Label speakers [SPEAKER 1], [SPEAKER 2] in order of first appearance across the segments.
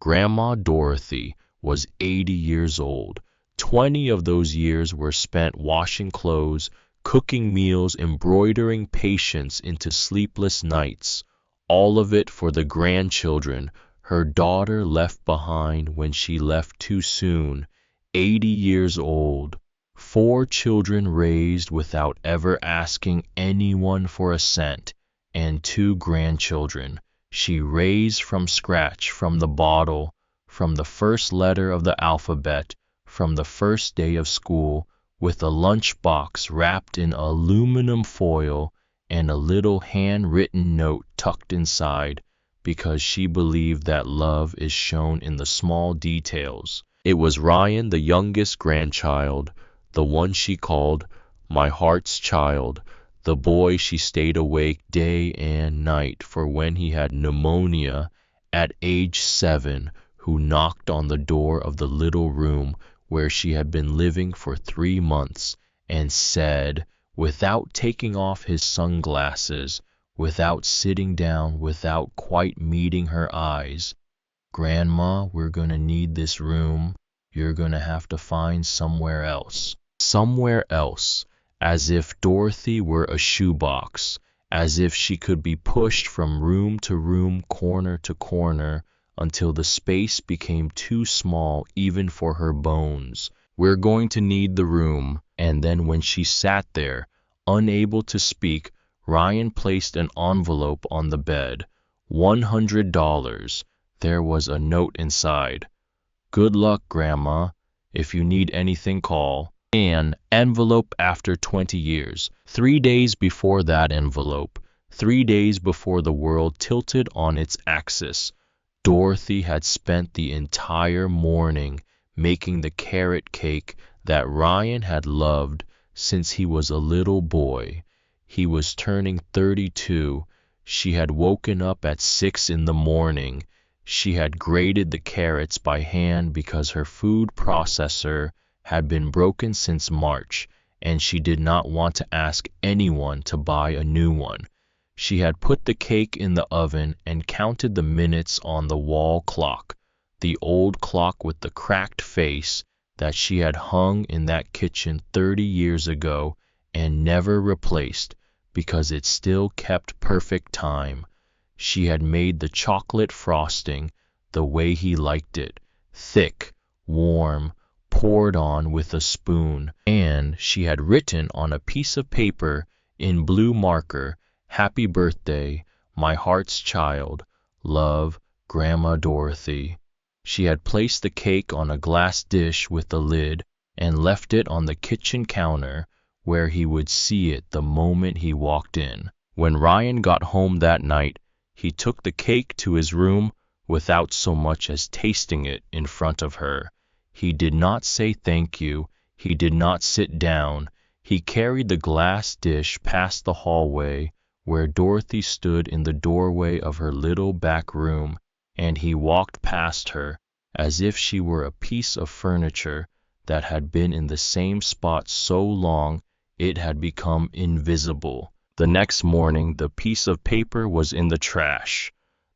[SPEAKER 1] Grandma Dorothy was 80 years old. 20 of those years were spent washing clothes, cooking meals, embroidering patience into sleepless nights, all of it for the grandchildren her daughter left behind when she left too soon. 80 years old. 4 children raised without ever asking anyone for a cent, and 2 grandchildren she raised from scratch, from the bottle, from the first letter of the alphabet, from the first day of school, with a lunchbox wrapped in aluminum foil and a little handwritten note tucked inside, because she believed that love is shown in the small details. It was Ryan, the youngest grandchild, the one she called my heart's child, the boy she stayed awake day and night for when he had pneumonia at age 7, who knocked on the door of the little room where she had been living for 3 months and said, without taking off his sunglasses, without sitting down, without quite meeting her eyes, "Grandma, we're going to need this room. You're going to have to find somewhere else." Somewhere else, as if Dorothy were a shoebox, as if she could be pushed from room to room, corner to corner, until the space became too small even for her bones. "We're going to need the room." And then when she sat there, unable to speak, Ryan placed an envelope on the bed. $100. There was a note inside. "Good luck, Grandma. If you need anything, call." An envelope after 20 years. 3 days before that envelope, 3 days before the world tilted on its axis, Dorothy had spent the entire morning making the carrot cake that Ryan had loved since he was a little boy. He was turning 32. She had woken up at 6 in the morning. She had grated the carrots by hand because her food processor had been broken since March, and she did not want to ask anyone to buy a new one. She had put the cake in the oven and counted the minutes on the wall clock, the old clock with the cracked face that she had hung in that kitchen 30 years ago and never replaced because it still kept perfect time. She had made the chocolate frosting the way he liked it, thick, warm, poured on with a spoon, and she had written on a piece of paper in blue marker, "Happy birthday, my heart's child. Love, Grandma Dorothy." She had placed the cake on a glass dish with a lid and left it on the kitchen counter where he would see it the moment he walked in. When Ryan got home that night, he took the cake to his room without so much as tasting it in front of her. He did not say thank you. He did not sit down. He carried the glass dish past the hallway where Dorothy stood in the doorway of her little back room, and he walked past her as if she were a piece of furniture that had been in the same spot so long it had become invisible. The next morning, the piece of paper was in the trash.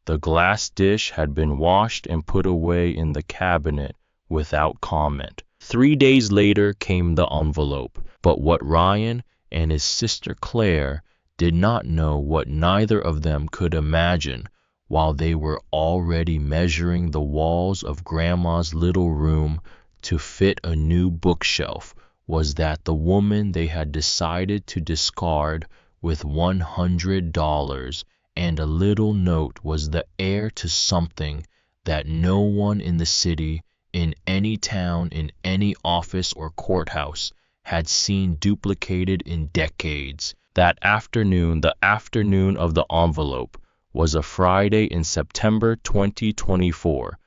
[SPEAKER 1] The glass dish had been washed and put away in the cabinet without comment. 3 days later came the envelope, but what Ryan and his sister Claire did not know, what neither of them could imagine while they were already measuring the walls of Grandma's little room to fit a new bookshelf, was that the woman they had decided to discard with $100 and a little note was the heir to something that no one in the city, in any town, in any office or courthouse, had seen duplicated in decades. That afternoon, the afternoon of the envelope, was a Friday in September 2024.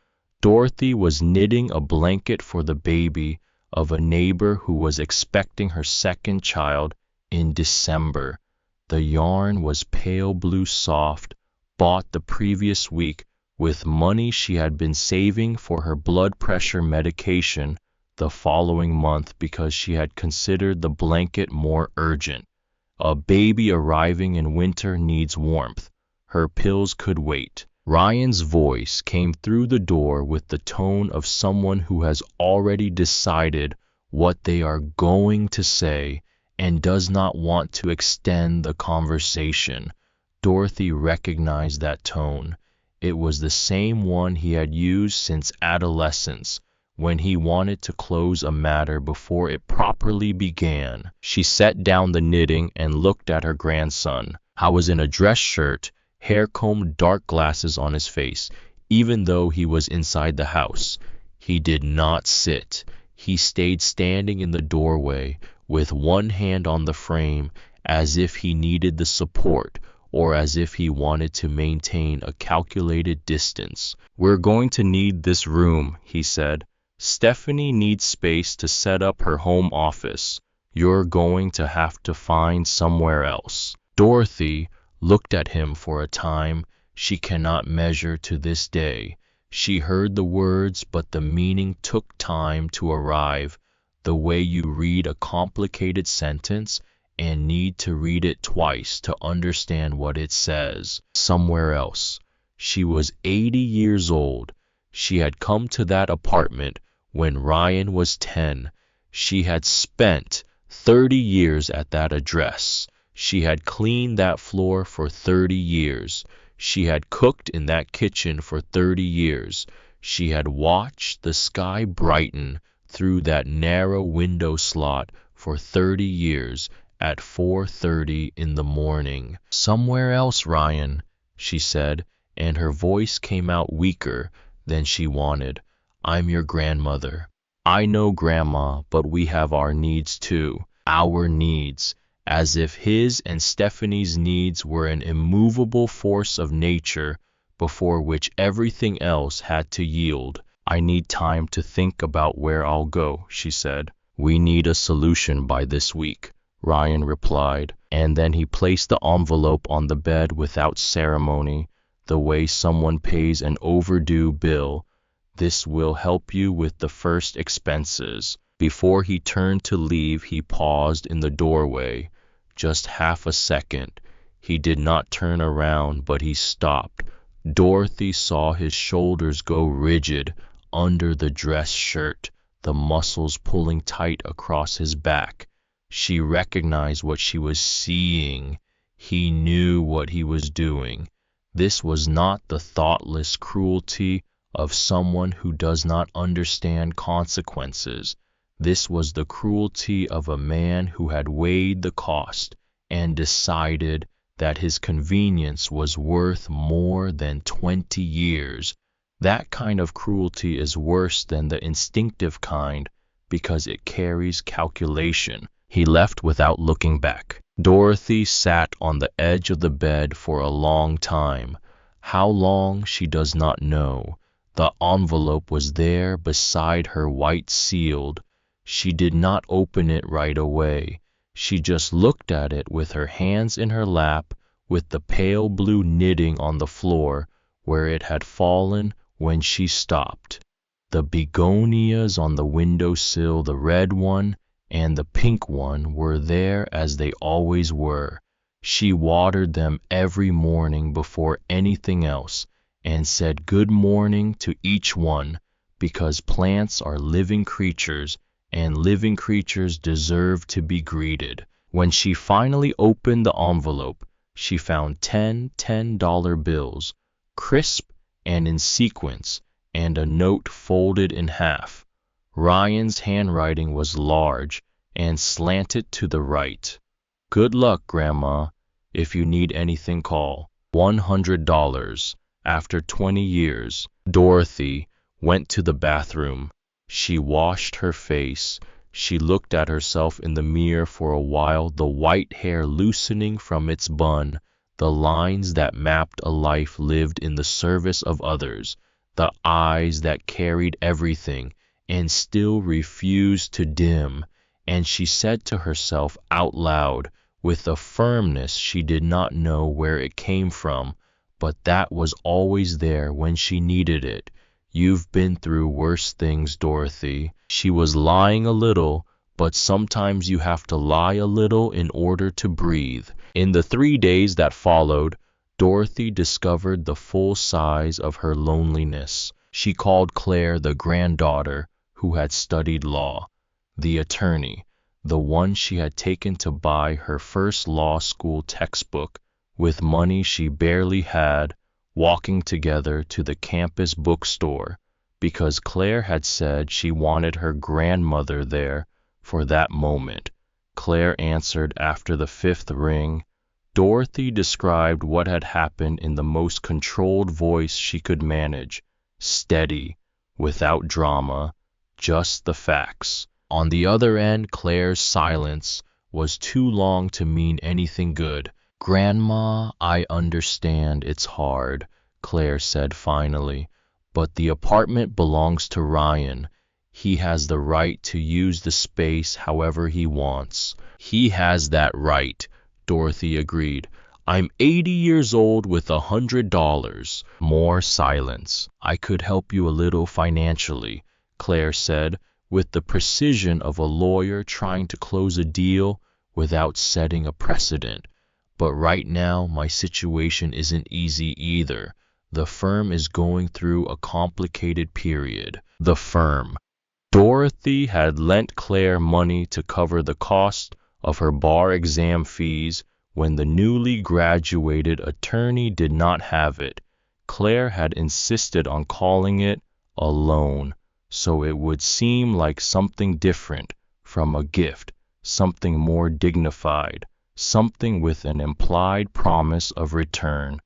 [SPEAKER 1] Dorothy was knitting a blanket for the baby of a neighbor who was expecting her second child in December. The yarn was pale blue soft, bought the previous week with money she had been saving for her blood pressure medication the following month because she had considered the blanket more urgent. A baby arriving in winter needs warmth. Her pills could wait. Ryan's voice came through the door with the tone of someone who has already decided what they are going to say and does not want to extend the conversation. Dorothy recognized that tone. It was the same one he had used since adolescence, when he wanted to close a matter before it properly began. She set down the knitting and looked at her grandson, who was in a dress shirt, hair combed, dark glasses on his face. Even though he was inside the house, he did not sit. He stayed standing in the doorway with one hand on the frame, as if he needed the support or as if he wanted to maintain a calculated distance. "We're going to need this room," he said. "Stephanie needs space to set up her home office. You're going to have to find somewhere else." Dorothy looked at him for a time she cannot measure to this day. She heard the words, but the meaning took time to arrive, the way you read a complicated sentence and need to read it twice to understand what it says. Somewhere else. She was 80 years old. She had come to that apartment when Ryan was 10. She had spent 30 years at that address. She had cleaned that floor for 30 years. She had cooked in that kitchen for 30 years. She had watched the sky brighten through that narrow window slot for 30 years at 4:30 in the morning. "Somewhere else, Ryan," she said, and her voice came out weaker than she wanted. "I'm your grandmother. I know, Grandma, but we have our needs too. Our needs." As if his and Stephanie's needs were an immovable force of nature before which everything else had to yield. "I need time to think about where I'll go," she said. "We need a solution by this week," Ryan replied, and then he placed the envelope on the bed without ceremony, the way someone pays an overdue bill. "This will help you with the first expenses." Before he turned to leave, he paused in the doorway. Just half a second. He did not turn around, but he stopped. Dorothy saw his shoulders go rigid under the dress shirt, the muscles pulling tight across his back. She recognized what she was seeing. He knew what he was doing. This was not the thoughtless cruelty of someone who does not understand consequences. This was the cruelty of a man who had weighed the cost and decided that his convenience was worth more than 20 years. That kind of cruelty is worse than the instinctive kind because it carries calculation. He left without looking back. Dorothy sat on the edge of the bed for a long time. How long, she does not know. The envelope was there beside her, white sealed. She did not open it right away. She just looked at it with her hands in her lap, with the pale blue knitting on the floor where it had fallen when she stopped. The begonias on the windowsill, the red one and the pink one, were there as they always were. She watered them every morning before anything else and said good morning to each one, because plants are living creatures and living creatures deserve to be greeted. When she finally opened the envelope, she found 10 $10 bills, crisp and in sequence, and a note folded in half. Ryan's handwriting was large and slanted to the right. "Good luck, Grandma. If you need anything, call. $100. After 20 years. Dorothy went to the bathroom. She washed her face. She looked at herself in the mirror for a while, the white hair loosening from its bun, the lines that mapped a life lived in the service of others, the eyes that carried everything and still refused to dim. And she said to herself out loud, with a firmness she did not know where it came from, but that was always there when she needed it, "You've been through worse things, Dorothy." She was lying a little, but sometimes you have to lie a little in order to breathe. In the 3 days that followed, Dorothy discovered the full size of her loneliness. She called Claire the granddaughter who had studied law, the attorney, the one she had taken to buy her first law school textbook with money she barely had, walking together to the campus bookstore because Claire had said she wanted her grandmother there for that moment. Claire answered after the fifth ring. Dorothy described what had happened in the most controlled voice she could manage, steady, without drama, just the facts. On the other end, Claire's silence was too long to mean anything good. "Grandma, I understand it's hard," Claire said finally, "but the apartment belongs to Ryan. He has the right to use the space however he wants." "He has that right," Dorothy agreed. "I'm 80 years old with $100. More silence. "I could help you a little financially," Claire said, with the precision of a lawyer trying to close a deal without setting a precedent. "But right now, my situation isn't easy either. The firm is going through a complicated period." The firm. Dorothy had lent Claire money to cover the cost of her bar exam fees when the newly graduated attorney did not have it. Claire had insisted on calling it a loan, so it would seem like something different from a gift, something more dignified, something with an implied promise of return.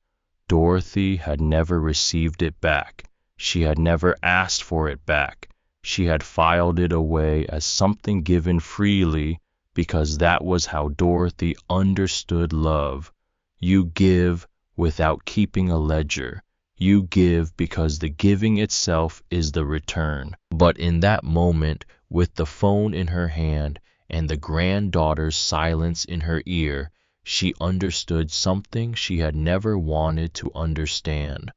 [SPEAKER 1] Dorothy had never received it back. She had never asked for it back. She had filed it away as something given freely because that was how Dorothy understood love. You give without keeping a ledger. You give because the giving itself is the return. But in that moment, with the phone in her hand and the granddaughter's silence in her ear, she understood something she had never wanted to understand.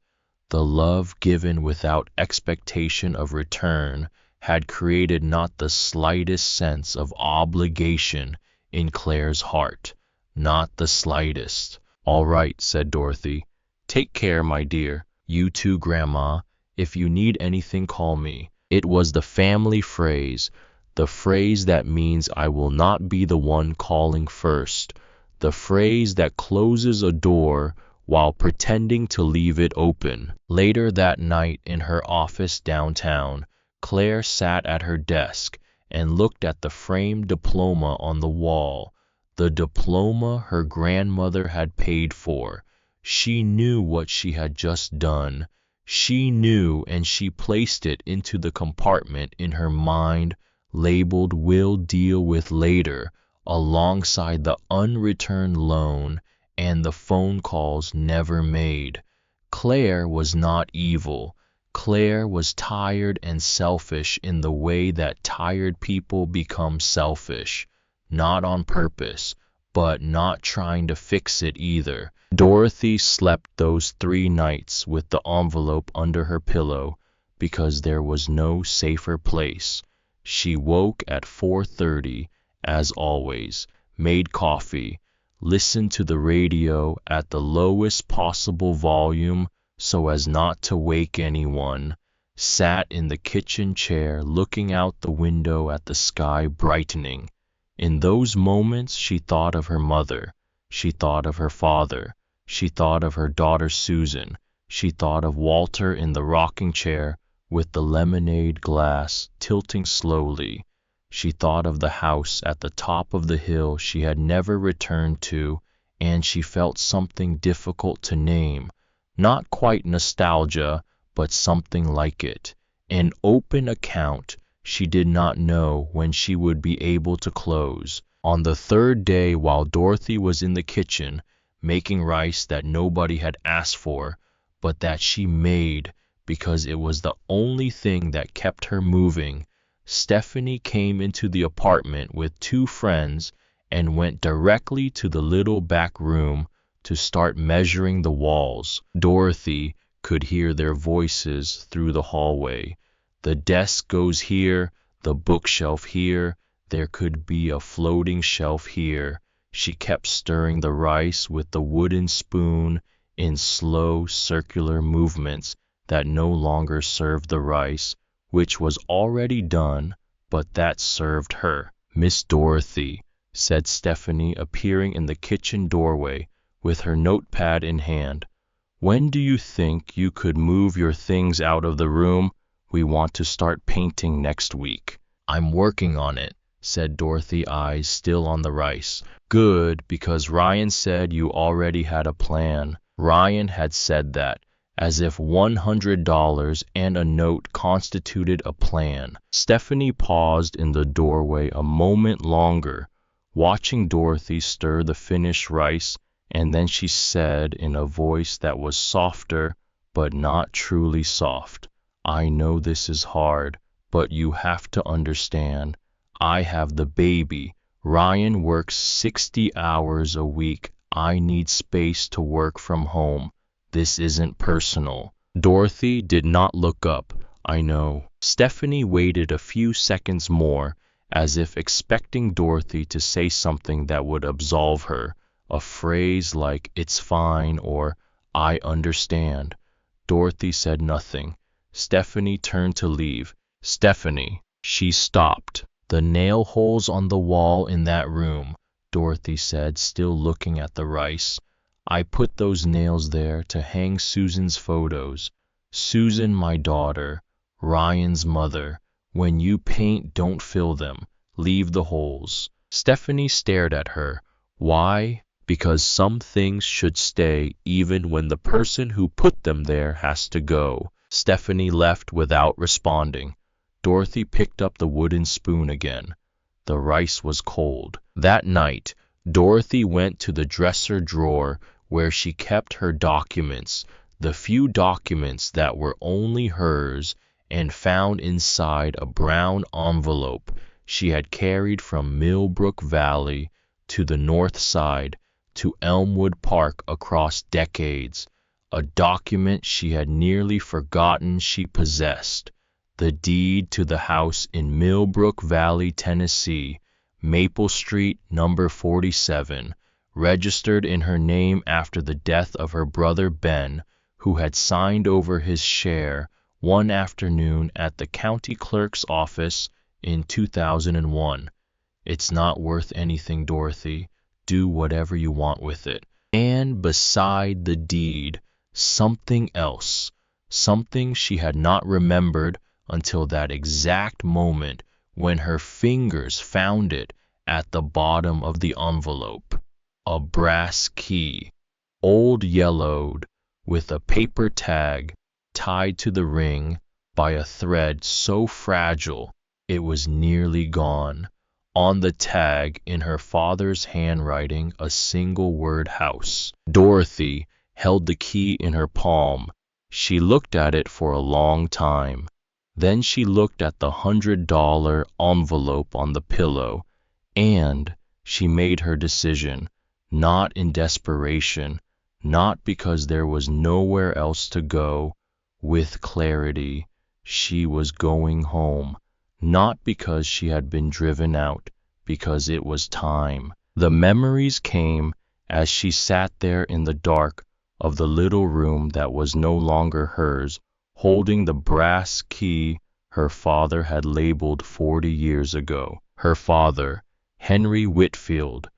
[SPEAKER 1] The love given without expectation of return had created not the slightest sense of obligation in Claire's heart. Not the slightest. "All right," said Dorothy. "Take care, my dear. You too, Grandma. If you need anything, call me." It was the family phrase, the phrase that means I will not be the one calling first, the phrase that closes a door while pretending to leave it open. Later that night in her office downtown, Claire sat at her desk and looked at the framed diploma on the wall, the diploma her grandmother had paid for. She knew what she had just done. She knew, and she placed it into the compartment in her mind labeled "Will deal with later," alongside the unreturned loan and the phone calls never made. Claire was not evil. Claire was tired and selfish in the way that tired people become selfish, not on purpose, but not trying to fix it either. Dorothy slept those 3 nights with the envelope under her pillow because there was no safer place. She woke at 4:30, as always, made coffee, listened to the radio at the lowest possible volume so as not to wake anyone, sat in the kitchen chair looking out the window at the sky brightening. In those moments she thought of her mother, she thought of her father, she thought of her daughter Susan, she thought of Walter in the rocking chair with the lemonade glass tilting slowly. She thought of the house at the top of the hill she had never returned to, and she felt something difficult to name. Not quite nostalgia, but something like it. An open account she did not know when she would be able to close. On the 3rd day, while Dorothy was in the kitchen, making rice that nobody had asked for, but that she made because it was the only thing that kept her moving, Stephanie came into the apartment with 2 friends and went directly to the little back room to start measuring the walls. Dorothy could hear their voices through the hallway. The desk goes here, the bookshelf here, there could be a floating shelf here. She kept stirring the rice with the wooden spoon in slow circular movements that no longer served the rice, which was already done, but that served her. "Miss Dorothy," said Stephanie, appearing in the kitchen doorway with her notepad in hand, "when do you think you could move your things out of the room? We want to start painting next week." "I'm working on it," said Dorothy, eyes still on the rice. "Good, because Ryan said you already had a plan." Ryan had said that, as if $100 and a note constituted a plan. Stephanie paused in the doorway a moment longer, watching Dorothy stir the finished rice, and then she said in a voice that was softer but not truly soft, "I know this is hard, but you have to understand. I have the baby. Ryan works 60 hours a week. I need space to work from home. This isn't personal." Dorothy did not look up. "I know." Stephanie waited a few seconds more, as if expecting Dorothy to say something that would absolve her, a phrase like "it's fine" or "I understand." Dorothy said nothing. Stephanie turned to leave. "Stephanie," she stopped. "The nail holes on the wall in that room," Dorothy said, still looking at the rice. "I put those nails there to hang Susan's photos. Susan, my daughter, Ryan's mother. When you paint, don't fill them. Leave the holes." Stephanie stared at her. "Why?" "Because some things should stay even when the person who put them there has to go." Stephanie left without responding. Dorothy picked up the wooden spoon again. The rice was cold. That night, Dorothy went to the dresser drawer where she kept her documents, the few documents that were only hers, and found inside a brown envelope she had carried from Millbrook Valley to the north side to Elmwood Park across decades, a document she had nearly forgotten she possessed. The deed to the house in Millbrook Valley, Tennessee, Maple Street, number 47, registered in her name after the death of her brother Ben, who had signed over his share one afternoon at the county clerk's office in 2001. "It's not worth anything, Dorothy. Do whatever you want with it." And beside the deed, something else, something she had not remembered until that exact moment when her fingers found it at the bottom of the envelope. A brass key, old yellowed, with a paper tag tied to the ring by a thread so fragile it was nearly gone. On the tag, in her father's handwriting, a single word, "House." Dorothy held the key in her palm. She looked at it for a long time. Then she looked at the $100 envelope on the pillow, and she made her decision, not in desperation, not because there was nowhere else to go, with clarity. She was going home, not because she had been driven out, because it was time. The memories came as she sat there in the dark of the little room that was no longer hers, holding the brass key her father had labeled 40 years ago. Her father, Henry Whitfield,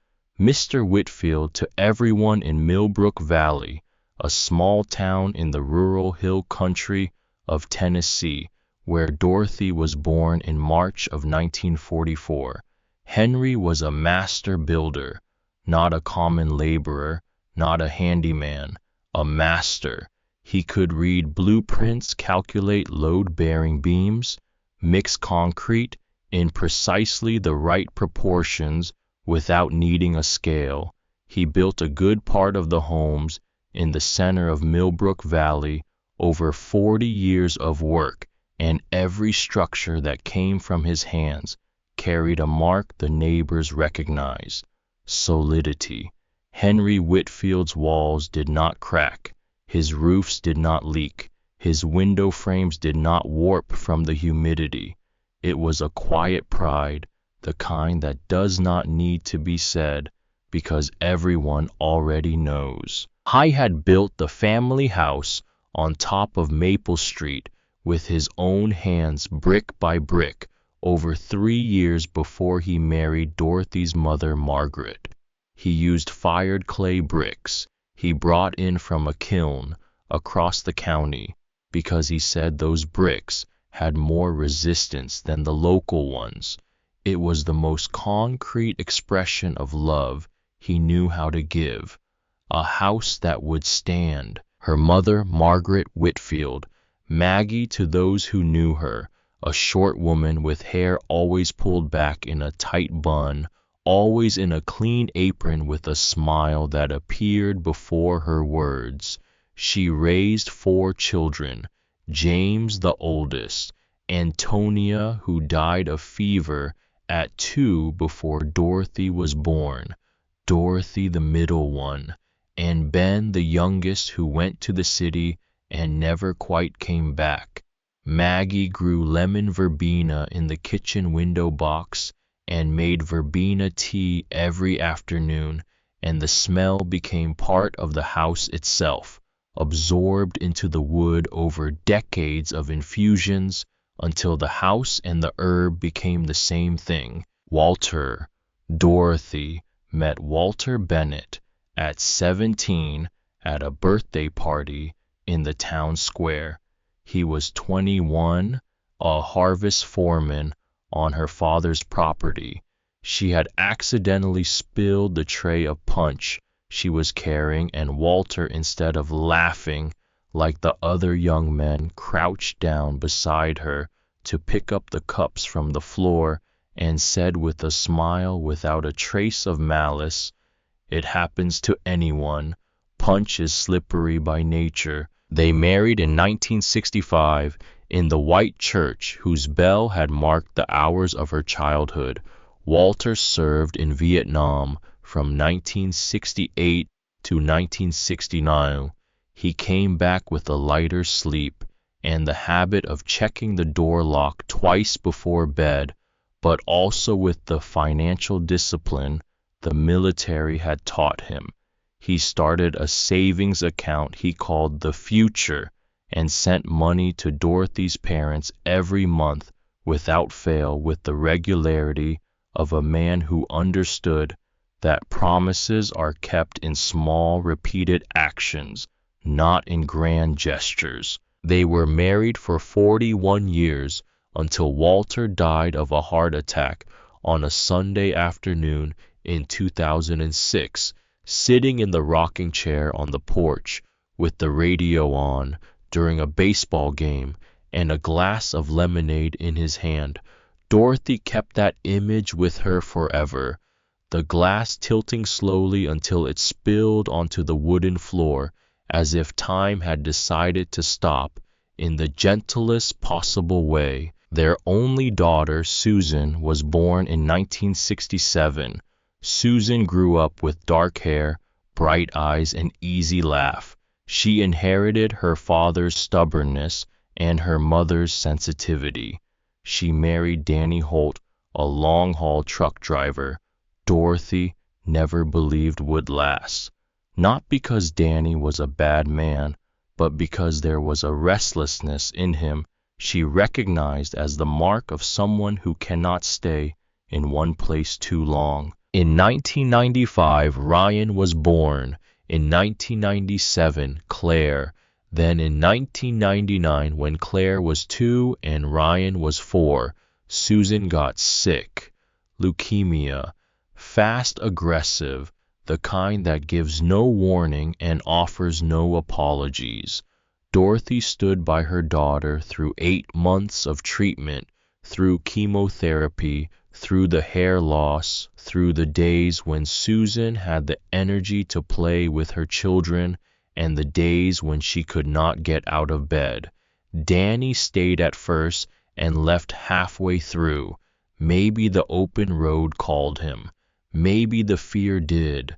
[SPEAKER 1] Mr. Whitfield to everyone in Millbrook Valley, a small town in the rural hill country of Tennessee, where Dorothy was born in March of 1944. Henry was a master builder, not a common laborer, not a handyman, a master. He could read blueprints, calculate load-bearing beams, mix concrete in precisely the right proportions without needing a scale. He built a good part of the homes in the center of Millbrook Valley, over 40 years of work, and every structure that came from his hands carried a mark the neighbors recognized: solidity. Henry Whitfield's walls did not crack, his roofs did not leak, his window frames did not warp from the humidity. It was a quiet pride, the kind that does not need to be said, because everyone already knows. He had built the family house on top of Maple Street with his own hands, brick by brick, over 3 years before he married Dorothy's mother, Margaret. He used fired clay bricks he brought in from a kiln across the county because he said those bricks had more resistance than the local ones. It was the most concrete expression of love he knew how to give. A house that would stand. Her mother, Margaret Whitfield, Maggie to those who knew her, a short woman with hair always pulled back in a tight bun, always in a clean apron with a smile that appeared before her words. She raised 4 children, James the oldest, Antonia, who died of fever at 2 before Dorothy was born, Dorothy the middle one, and Ben the youngest, who went to the city and never quite came back. Maggie grew lemon verbena in the kitchen window box and made verbena tea every afternoon, and the smell became part of the house itself, absorbed into the wood over decades of infusions until the house and the herb became the same thing. Dorothy met Walter Bennett at 17 at a birthday party in the town square. He was 21, a harvest foreman on her father's property. She had accidentally spilled the tray of punch she was carrying, and Walter, instead of laughing like the other young men, crouched down beside her to pick up the cups from the floor and said with a smile without a trace of malice, "It happens to anyone. Punch is slippery by nature." They married in 1965 in the white church whose bell had marked the hours of her childhood. Walter served in Vietnam from 1968 to 1969. He came back with a lighter sleep and the habit of checking the door lock twice before bed, but also with the financial discipline the military had taught him. He started a savings account he called the Future and sent money to Dorothy's parents every month without fail, with the regularity of a man who understood that promises are kept in small, repeated actions, not in grand gestures. They were married for 41 years until Walter died of a heart attack on a Sunday afternoon in 2006, sitting in the rocking chair on the porch with the radio on during a baseball game and a glass of lemonade in his hand. Dorothy kept that image with her forever, the glass tilting slowly until it spilled onto the wooden floor, as if time had decided to stop in the gentlest possible way. Their only daughter, Susan, was born in 1967. Susan grew up with dark hair, bright eyes, and easy laugh. She inherited her father's stubbornness and her mother's sensitivity. She married Danny Holt, a long-haul truck driver Dorothy never believed would last. Not because Danny was a bad man, but because there was a restlessness in him she recognized as the mark of someone who cannot stay in one place too long. In 1995, Ryan was born. In 1997, Claire. Then in 1999, when Claire was 2 and Ryan was 4, Susan got sick. Leukemia. Fast aggressive, the kind that gives no warning and offers no apologies. Dorothy stood by her daughter through 8 months of treatment, through chemotherapy, through the hair loss, through the days when Susan had the energy to play with her children, and the days when she could not get out of bed. Danny stayed at first and left halfway through. Maybe the open road called him. Maybe the fear did.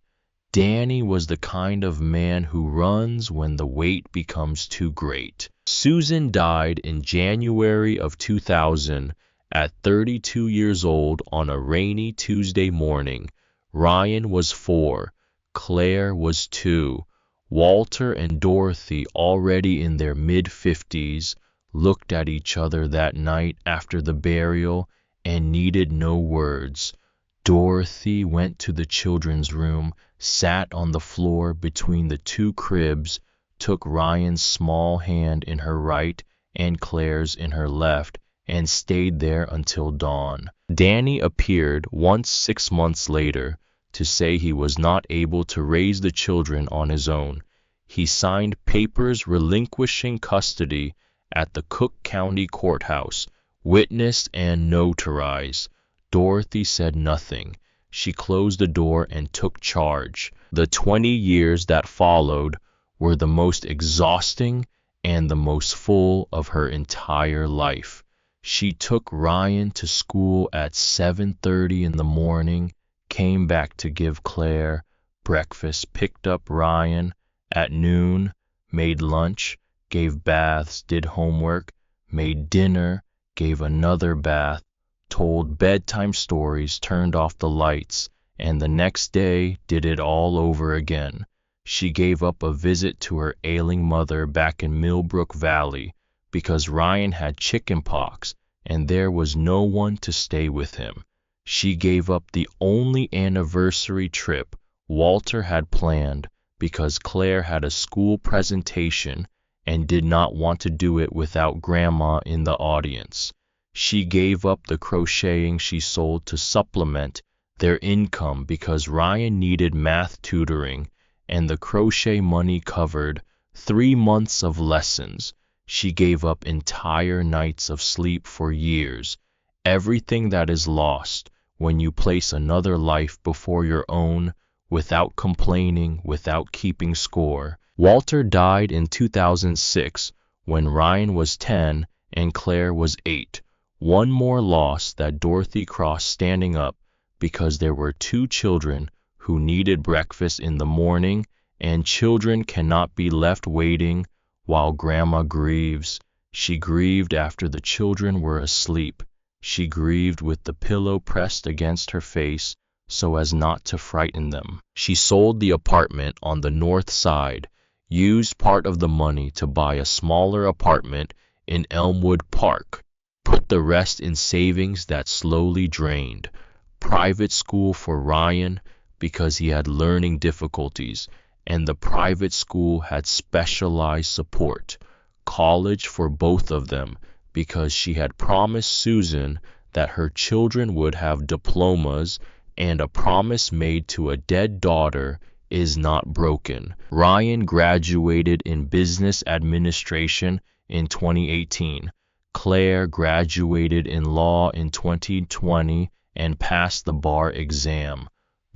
[SPEAKER 1] Danny was the kind of man who runs when the weight becomes too great. Susan died in January of 2000 at 32 years old on a rainy Tuesday morning. Ryan was 4. Claire was 2. Walter and Dorothy, already in their mid-50s, looked at each other that night after the burial and needed no words. Dorothy went to the children's room, sat on the floor between the two cribs, took Ryan's small hand in her right and Claire's in her left, and stayed there until dawn. Danny appeared once 6 months later to say he was not able to raise the children on his own. He signed papers relinquishing custody at the Cook County Courthouse, witnessed and notarized. Dorothy said nothing. She closed the door and took charge. The 20 years that followed were the most exhausting and the most full of her entire life. She took Ryan to school at 7:30 in the morning, came back to give Claire breakfast, picked up Ryan at noon, made lunch, gave baths, did homework, made dinner, gave another bath, told bedtime stories, turned off the lights, and the next day did it all over again. She gave up a visit to her ailing mother back in Millbrook Valley because Ryan had chicken pox and there was no one to stay with him. She gave up the only anniversary trip Walter had planned because Claire had a school presentation and did not want to do it without Grandma in the audience. She gave up the crocheting she sold to supplement their income because Ryan needed math tutoring and the crochet money covered 3 months of lessons. She gave up entire nights of sleep for years. Everything that is lost when you place another life before your own without complaining, without keeping score. Walter died in 2006 when Ryan was 10 and Claire was 8. One more loss that Dorothy crossed standing up because there were 2 children who needed breakfast in the morning, and children cannot be left waiting while Grandma grieves. She grieved after the children were asleep. She grieved with the pillow pressed against her face so as not to frighten them. She sold the apartment on the north side, used part of the money to buy a smaller apartment in Elmwood Park, put the rest in savings that slowly drained. Private school for Ryan because he had learning difficulties, and the private school had specialized support. College for both of them because she had promised Susan that her children would have diplomas, and a promise made to a dead daughter is not broken. Ryan graduated in business administration in 2018. Claire graduated in law in 2020 and passed the bar exam.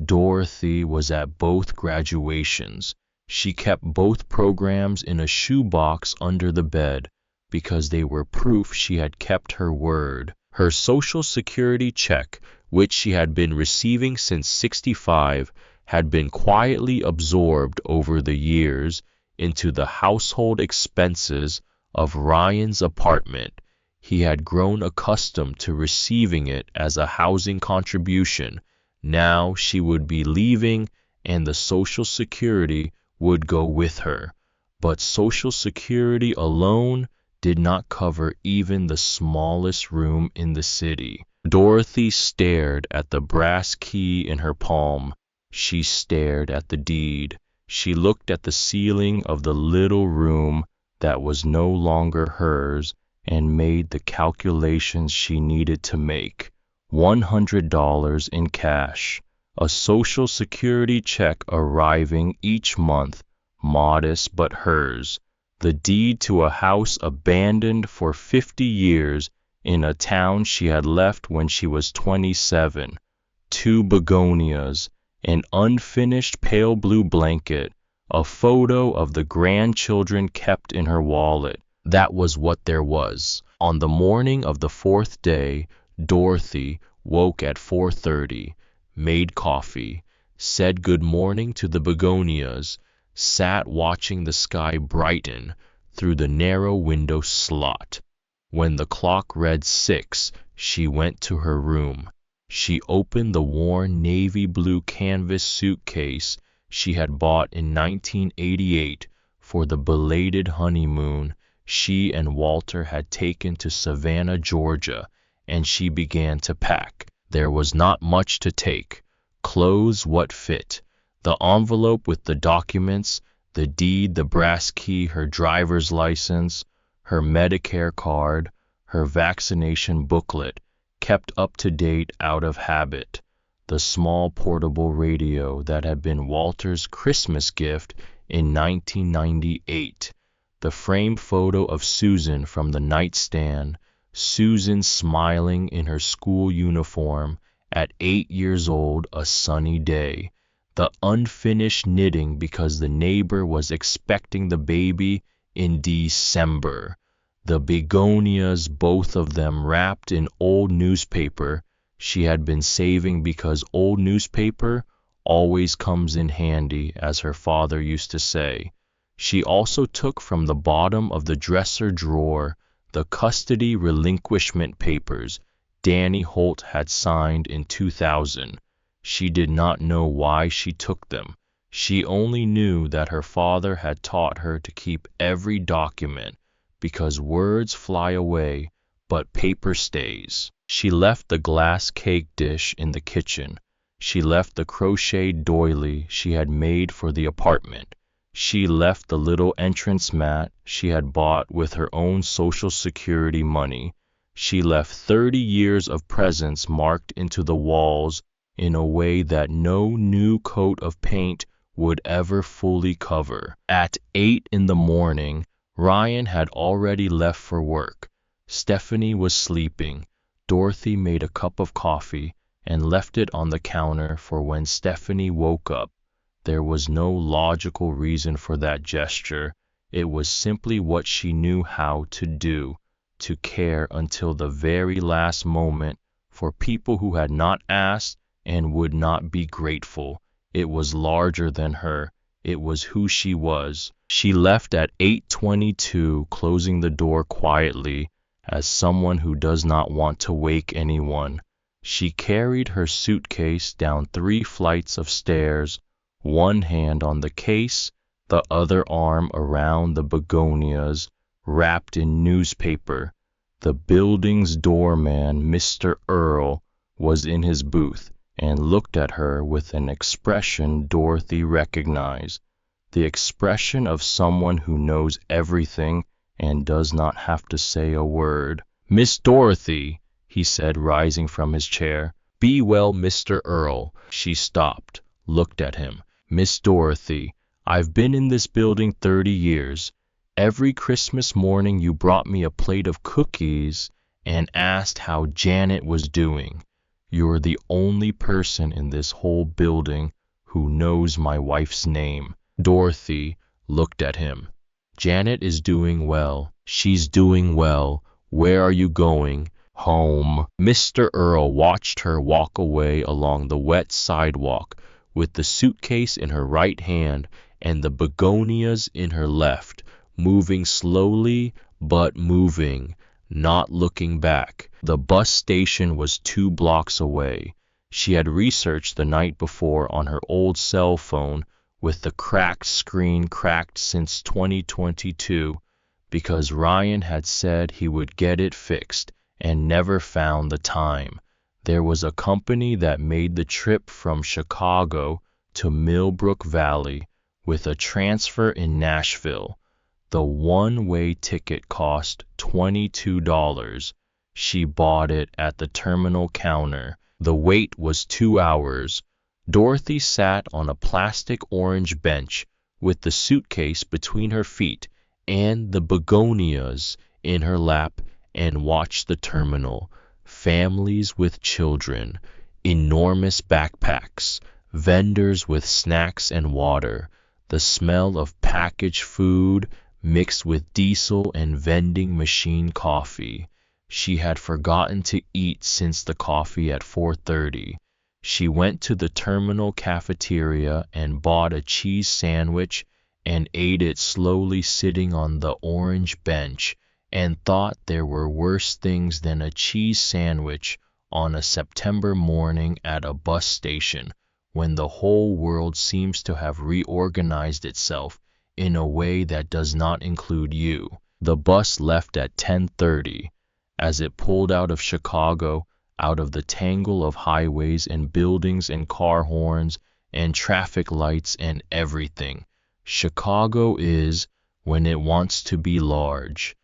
[SPEAKER 1] Dorothy was at both graduations. She kept both programs in a shoebox under the bed because they were proof she had kept her word. Her Social Security check, which she had been receiving since 65, had been quietly absorbed over the years into the household expenses of Ryan's apartment. He had grown accustomed to receiving it as a housing contribution. Now she would be leaving and the Social Security would go with her. But Social Security alone did not cover even the smallest room in the city. Dorothy stared at the brass key in her palm. She stared at the deed. She looked at the ceiling of the little room that was no longer hers and made the calculations she needed to make. $100 in cash. A Social Security check arriving each month, modest but hers. The deed to a house abandoned for 50 years in a town she had left when she was 27. 2 begonias, an unfinished pale blue blanket, a photo of the grandchildren kept in her wallet. That was what there was. On the morning of the 4th day, Dorothy woke at 4:30, made coffee, said good morning to the begonias, sat watching the sky brighten through the narrow window slot. When the clock read 6, she went to her room. She opened the worn navy blue canvas suitcase she had bought in 1988 for the belated honeymoon she and Walter had taken to Savannah, Georgia, and she began to pack. There was not much to take. Clothes what fit. The envelope with the documents, the deed, the brass key, her driver's license, her Medicare card, her vaccination booklet, kept up to date out of habit, the small portable radio that had been Walter's Christmas gift in 1998, the framed photo of Susan from the nightstand, Susan smiling in her school uniform at 8 years old, a sunny day, the unfinished knitting because the neighbor was expecting the baby in December, the begonias, both of them wrapped in old newspaper she had been saving because old newspaper always comes in handy, as her father used to say. She also took from the bottom of the dresser drawer the custody relinquishment papers Danny Holt had signed in 2000. She did not know why she took them. She only knew that her father had taught her to keep every document because words fly away, but paper stays. She left the glass cake dish in the kitchen. She left the crocheted doily she had made for the apartment. She left the little entrance mat she had bought with her own Social Security money. She left 30 years of presents marked into the walls in a way that no new coat of paint would ever fully cover. At 8 in the morning, Ryan had already left for work. Stephanie was sleeping. Dorothy made a cup of coffee and left it on the counter for when Stephanie woke up. There was no logical reason for that gesture. It was simply what she knew how to do, to care until the very last moment for people who had not asked and would not be grateful. It was larger than her. It was who she was. She left at 8:22, closing the door quietly as someone who does not want to wake anyone. She carried her suitcase down 3 flights of stairs, one hand on the case, the other arm around the begonias, wrapped in newspaper. The building's doorman, Mr. Earl, was in his booth and looked at her with an expression Dorothy recognized, the expression of someone who knows everything and does not have to say a word. "Miss Dorothy," he said, rising from his chair. "Be well, Mr. Earl." She stopped, looked at him. "Miss Dorothy, I've been in this building 30 years. Every Christmas morning you brought me a plate of cookies and asked how Janet was doing. You're the only person in this whole building who knows my wife's name." Dorothy looked at him. "Janet is doing well. She's doing well. Where are you going?" "Home." Mr. Earl watched her walk away along the wet sidewalk with the suitcase in her right hand and the begonias in her left, moving slowly but moving, not looking back. The bus station was 2 blocks away. She had researched the night before on her old cell phone with the cracked screen cracked since 2022 because Ryan had said he would get it fixed and never found the time. There was a company that made the trip from Chicago to Millbrook Valley with a transfer in Nashville. The one-way ticket cost $22. She bought it at the terminal counter. The wait was 2 hours. Dorothy sat on a plastic orange bench with the suitcase between her feet and the begonias in her lap and watched the terminal. Families with children, enormous backpacks, vendors with snacks and water, the smell of packaged food mixed with diesel and vending machine coffee. She had forgotten to eat since the coffee at 4:30. She went to the terminal cafeteria and bought a cheese sandwich and ate it slowly sitting on the orange bench and thought there were worse things than a cheese sandwich on a September morning at a bus station when the whole world seems to have reorganized itself in a way that does not include you. The bus left at 10:30. As it pulled out of Chicago, out of the tangle of highways and buildings and car horns and traffic lights and everything. Chicago is when it wants to be large.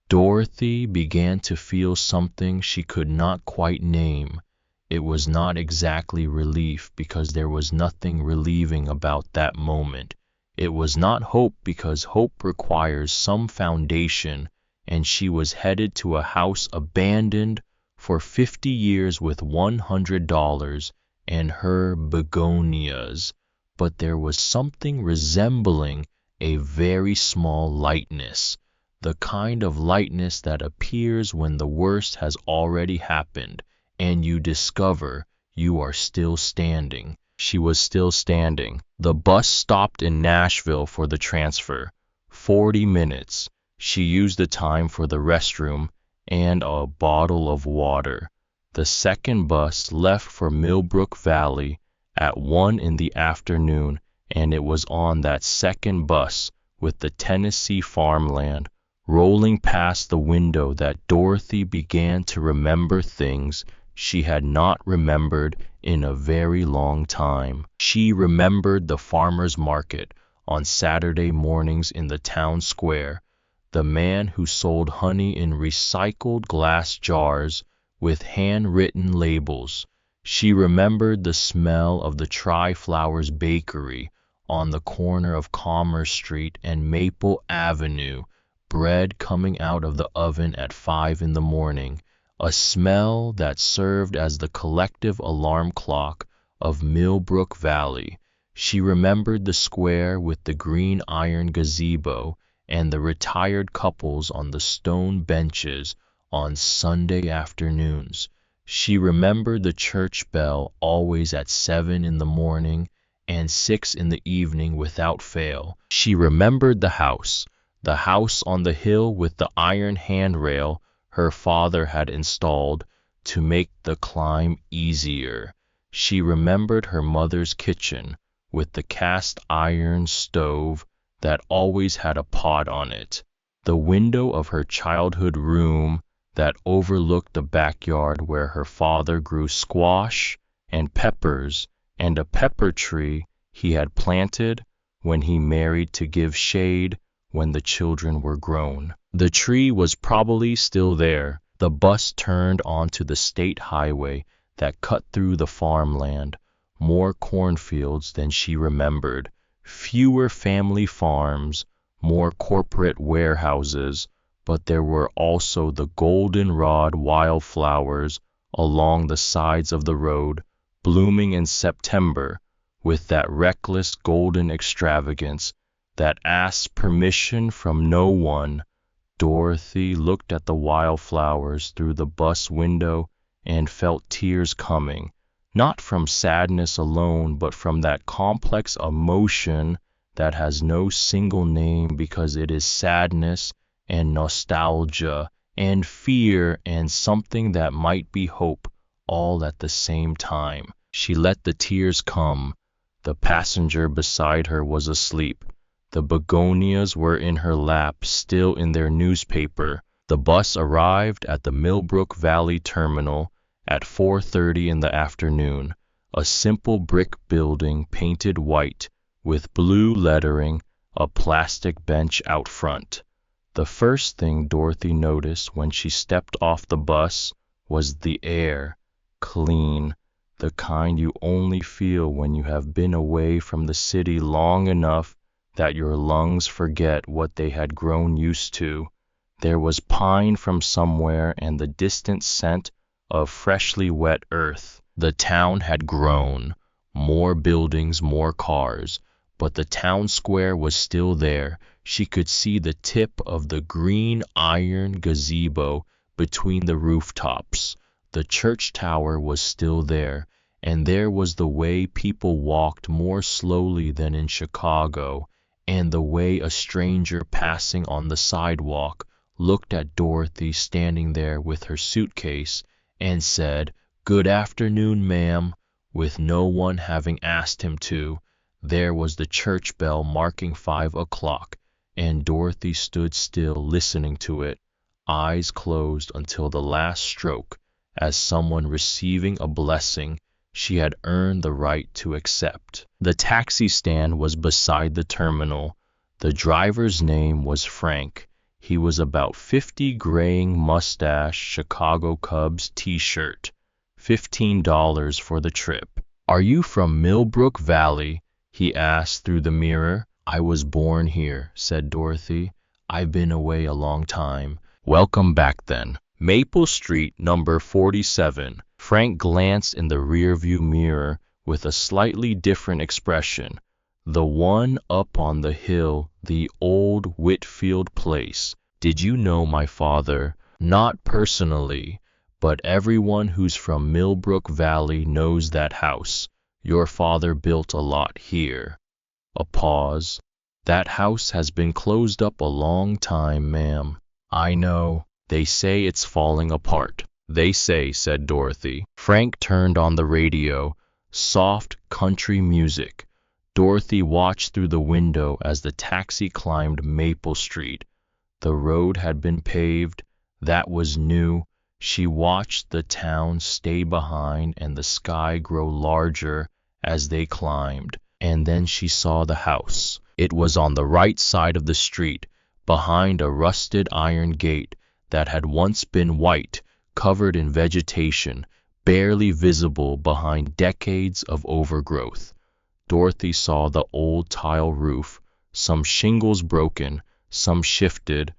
[SPEAKER 1] Dorothy began to feel something she could not quite name. It was not exactly relief, because there was nothing relieving about that moment. It was not hope, because hope requires some foundation, and she was headed to a house abandoned for 50 years with $100 and her begonias. But there was something resembling a very small lightness, the kind of lightness that appears when the worst has already happened and you discover you are still standing. She was still standing. The bus stopped in Nashville for the transfer. 40 minutes. She used the time for the restroom and a bottle of water. The second bus left for Millbrook Valley at 1 in the afternoon, and it was on that second bus with the Tennessee farmland rolling past the window that Dorothy began to remember things she had not remembered in a very long time. She remembered the farmer's market on Saturday mornings in the town square, the man who sold honey in recycled glass jars with handwritten labels. She remembered the smell of the Tri-Flowers Bakery on the corner of Commerce Street and Maple Avenue, bread coming out of the oven at 5 in the morning, a smell that served as the collective alarm clock of Millbrook Valley. She remembered the square with the green iron gazebo and the retired couples on the stone benches on Sunday afternoons. She remembered the church bell always at 7 in the morning and 6 in the evening without fail. She remembered the house on the hill with the iron handrail her father had installed to make the climb easier. She remembered her mother's kitchen with the cast iron stove that always had a pot on it, the window of her childhood room that overlooked the backyard where her father grew squash and peppers, and a pepper tree he had planted when he married to give shade when the children were grown. The tree was probably still there. The bus turned onto the state highway that cut through the farmland, more cornfields than she remembered, fewer family farms, more corporate warehouses, but there were also the goldenrod wildflowers along the sides of the road, blooming in September with that reckless golden extravagance that asks permission from no one. Dorothy looked at the wildflowers through the bus window and felt tears coming, not from sadness alone, but from that complex emotion that has no single name, because it is sadness and nostalgia and fear and something that might be hope all at the same time. She let the tears come. The passenger beside her was asleep. The begonias were in her lap, still in their newspaper. The bus arrived at the Millbrook Valley Terminal at 4:30 in the afternoon, a simple brick building painted white with blue lettering, a plastic bench out front. The first thing Dorothy noticed when she stepped off the bus was the air, clean, the kind you only feel when you have been away from the city long enough that your lungs forget what they had grown used to. There was pine from somewhere and the distant scent of freshly wet earth. The town had grown, more buildings, more cars, but the town square was still there. She could see the tip of the green iron gazebo between the rooftops. The church tower was still there, and there was the way people walked more slowly than in Chicago, and the way a stranger passing on the sidewalk looked at Dorothy standing there with her suitcase and said, "Good afternoon, ma'am," with no one having asked him to. There was the church bell marking 5 o'clock, and Dorothy stood still listening to it, eyes closed until the last stroke, as someone receiving a blessing she had earned the right to accept. The taxi stand was beside the terminal. The driver's name was Frank. He was about 50, graying mustache, Chicago Cubs t-shirt. $15 for the trip. "Are you from Millbrook Valley?" he asked through the mirror. "I was born here," said Dorothy. "I've been away a long time." "Welcome back then." "Maple Street, number 47. Frank glanced in the rearview mirror with a slightly different expression. "The one up on the hill, the old Whitfield place. Did you know my father?" "Not personally, but everyone who's from Millbrook Valley knows that house. Your father built a lot here." A pause. "That house has been closed up a long time, ma'am." "I know. They say it's falling apart." "They say," said Dorothy. Frank turned on the radio. Soft country music. Dorothy watched through the window as the taxi climbed Maple Street. The road had been paved. That was new. She watched the town stay behind and the sky grow larger as they climbed. And then she saw the house. It was on the right side of the street, behind a rusted iron gate that had once been white, covered in vegetation, barely visible behind decades of overgrowth. Dorothy saw the old tile roof, some shingles broken, some shifted,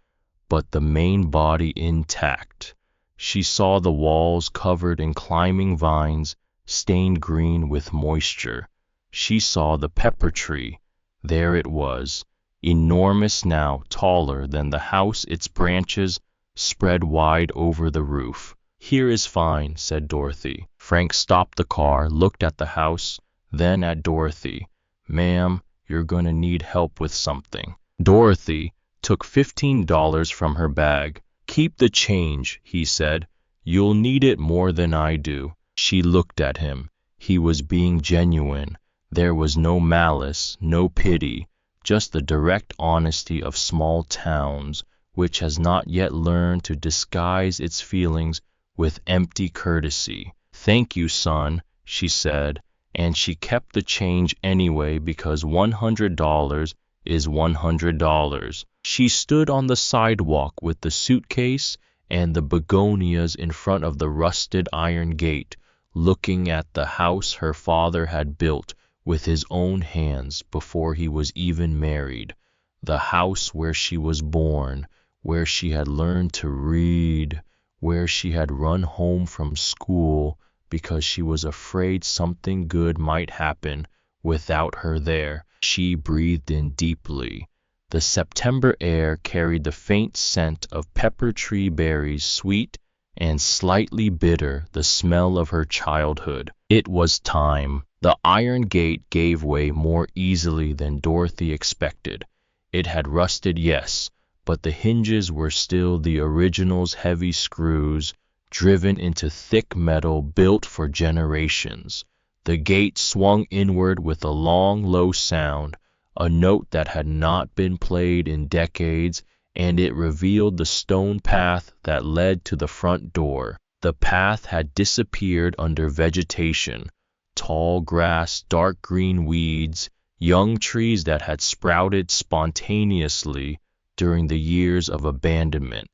[SPEAKER 1] but the main body intact. She saw the walls covered in climbing vines, stained green with moisture. She saw the pepper tree. There it was, enormous now, taller than the house, its branches spread wide over the roof. "Here is fine," said Dorothy. Frank stopped the car, looked at the house, then at Dorothy. "Ma'am, you're gonna need help with something." Dorothy took $15 from her bag. "Keep the change," he said. "You'll need it more than I do." She looked at him. He was being genuine. There was no malice, no pity, just the direct honesty of small towns, which has not yet learned to disguise its feelings with empty courtesy. "Thank you, son," she said, and she kept the change anyway because $100 is $100. She stood on the sidewalk with the suitcase and the begonias in front of the rusted iron gate, looking at the house her father had built with his own hands before he was even married, the house where she was born, where she had learned to read, where she had run home from school because she was afraid something good might happen without her there. She breathed in deeply. The September air carried the faint scent of pepper tree berries, sweet and slightly bitter, the smell of her childhood. It was time. The iron gate gave way more easily than Dorothy expected. It had rusted, yes, but the hinges were still the original's heavy screws, driven into thick metal built for generations. The gate swung inward with a long, low sound, a note that had not been played in decades, and it revealed the stone path that led to the front door. The path had disappeared under vegetation, tall grass, dark green weeds, young trees that had sprouted spontaneously during the years of abandonment.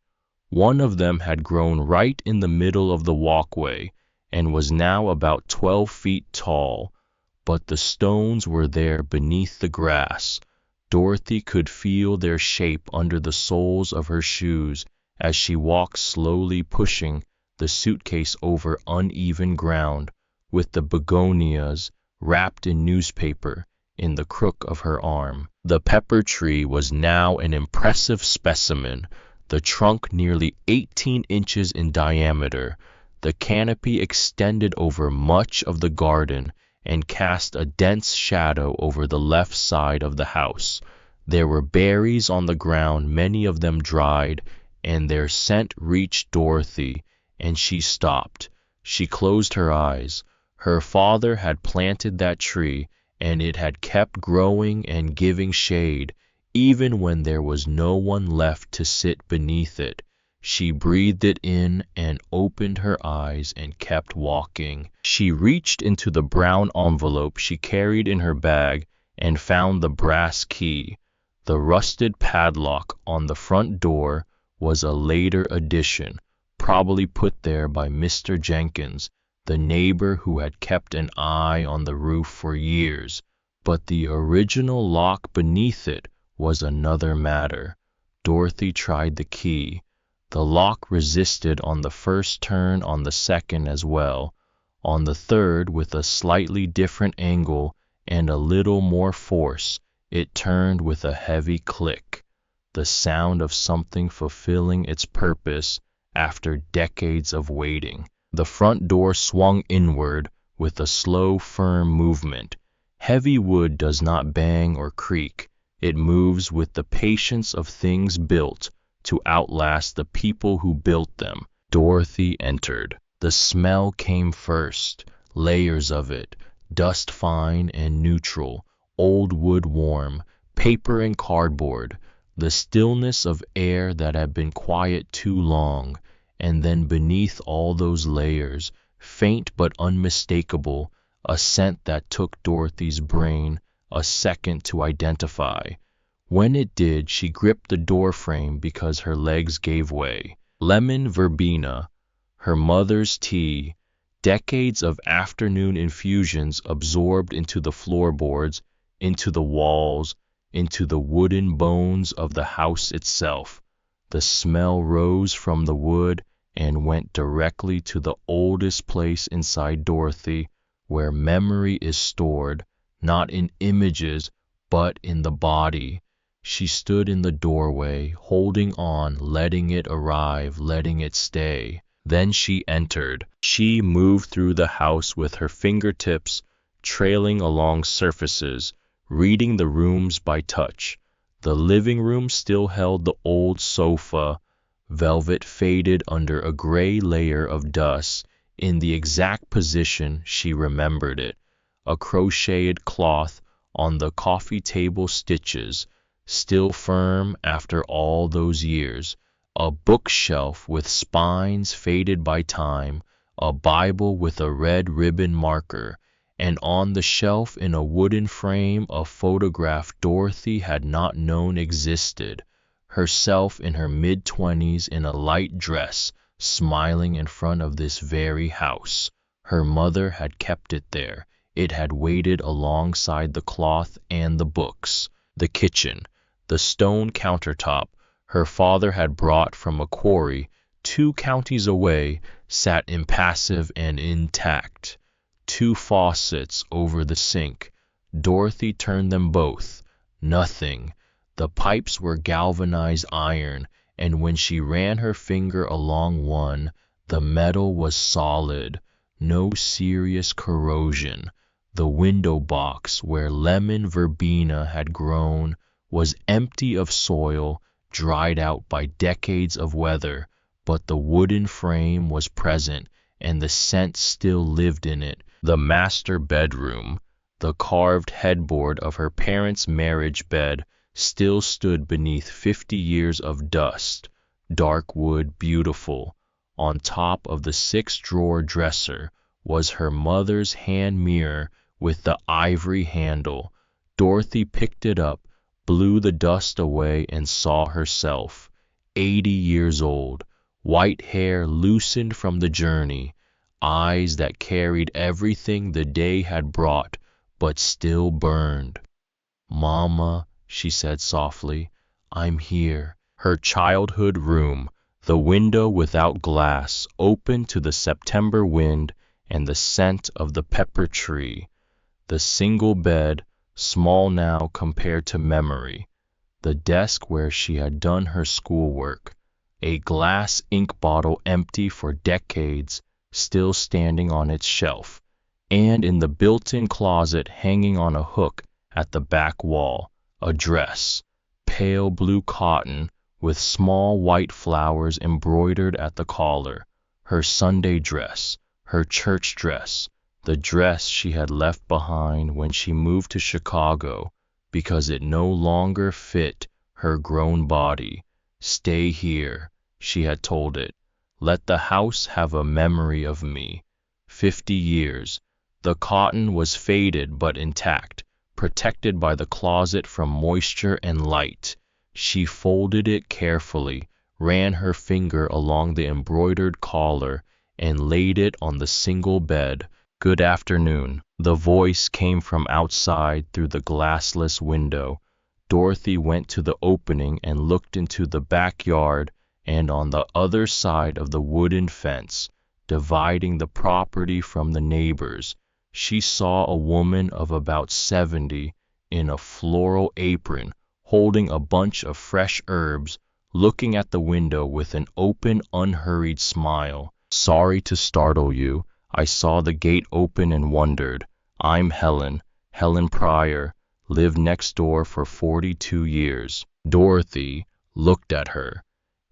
[SPEAKER 1] One of them had grown right in the middle of the walkway and was now about 12 feet tall, but the stones were there beneath the grass. Dorothy could feel their shape under the soles of her shoes as she walked slowly, pushing the suitcase over uneven ground, with the begonias, wrapped in newspaper, in the crook of her arm. The pepper tree was now an impressive specimen, the trunk nearly 18 inches in diameter. The canopy extended over much of the garden and cast a dense shadow over the left side of the house. There were berries on the ground, many of them dried, and their scent reached Dorothy, and she stopped. She closed her eyes. Her father had planted that tree, and it had kept growing and giving shade, even when there was no one left to sit beneath it. She breathed it in and opened her eyes and kept walking. She reached into the brown envelope she carried in her bag and found the brass key. The rusted padlock on the front door was a later addition, probably put there by Mr. Jenkins, the neighbor who had kept an eye on the roof for years. But the original lock beneath it was another matter. Dorothy tried the key. The lock resisted on the first turn, on the second as well. On the third, with a slightly different angle and a little more force, it turned with a heavy click, the sound of something fulfilling its purpose after decades of waiting. The front door swung inward with a slow, firm movement. Heavy wood does not bang or creak. It moves with the patience of things built to outlast the people who built them. Dorothy entered. The smell came first, layers of it, dust fine and neutral, old wood warm, paper and cardboard, the stillness of air that had been quiet too long, and then beneath all those layers, faint but unmistakable, a scent that took Dorothy's brain a second to identify. When it did, she gripped the doorframe because her legs gave way. Lemon verbena, her mother's tea, decades of afternoon infusions absorbed into the floorboards, into the walls, into the wooden bones of the house itself. The smell rose from the wood and went directly to the oldest place inside Dorothy, where memory is stored, not in images, but in the body. She stood in the doorway, holding on, letting it arrive, letting it stay. Then she entered. She moved through the house with her fingertips trailing along surfaces, reading the rooms by touch. The living room still held the old sofa, velvet faded under a gray layer of dust, in the exact position she remembered it. A crocheted cloth on the coffee table stitches, still firm after all those years. A bookshelf with spines faded by time, a Bible with a red ribbon marker, and on the shelf in a wooden frame a photograph Dorothy had not known existed, herself in her mid-20s in a light dress, smiling in front of this very house. Her mother had kept it there. It had waited alongside the cloth and the books. The kitchen, the stone countertop her father had brought from a quarry 2 counties away, sat impassive and intact. 2 faucets over the sink. Dorothy turned them both. Nothing. The pipes were galvanized iron, and when she ran her finger along one, the metal was solid. No serious corrosion. The window box where lemon verbena had grown was empty of soil, dried out by decades of weather, but the wooden frame was present, and the scent still lived in it. The master bedroom, the carved headboard of her parents' marriage bed, still stood beneath 50 years of dust, dark wood, beautiful. On top of the 6-drawer dresser was her mother's hand mirror with the ivory handle. Dorothy picked it up, blew the dust away, and saw herself, 80 years old, white hair loosened from the journey, eyes that carried everything the day had brought, but still burned. "Mama," she said softly, "I'm here." Her childhood room, the window without glass, open to the September wind and the scent of the pepper tree. The single bed, small now compared to memory. The desk where she had done her schoolwork. A glass ink bottle empty for decades, still standing on its shelf. And in the built-in closet hanging on a hook at the back wall, a dress, pale blue cotton with small white flowers embroidered at the collar. Her Sunday dress, her church dress, the dress she had left behind when she moved to Chicago because it no longer fit her grown body. "Stay here," she had told it. "Let the house have a memory of me." 50 years. The cotton was faded but intact, protected by the closet from moisture and light. She folded it carefully, ran her finger along the embroidered collar, and laid it on the single bed. "Good afternoon." The voice came from outside through the glassless window. Dorothy went to the opening and looked into the backyard, and on the other side of the wooden fence, dividing the property from the neighbors, she saw a woman of about 70 in a floral apron, holding a bunch of fresh herbs, looking at the window with an open, unhurried smile. "Sorry to startle you. I saw the gate open and wondered. I'm Helen Pryor, lived next door for 42 years. Dorothy looked at her,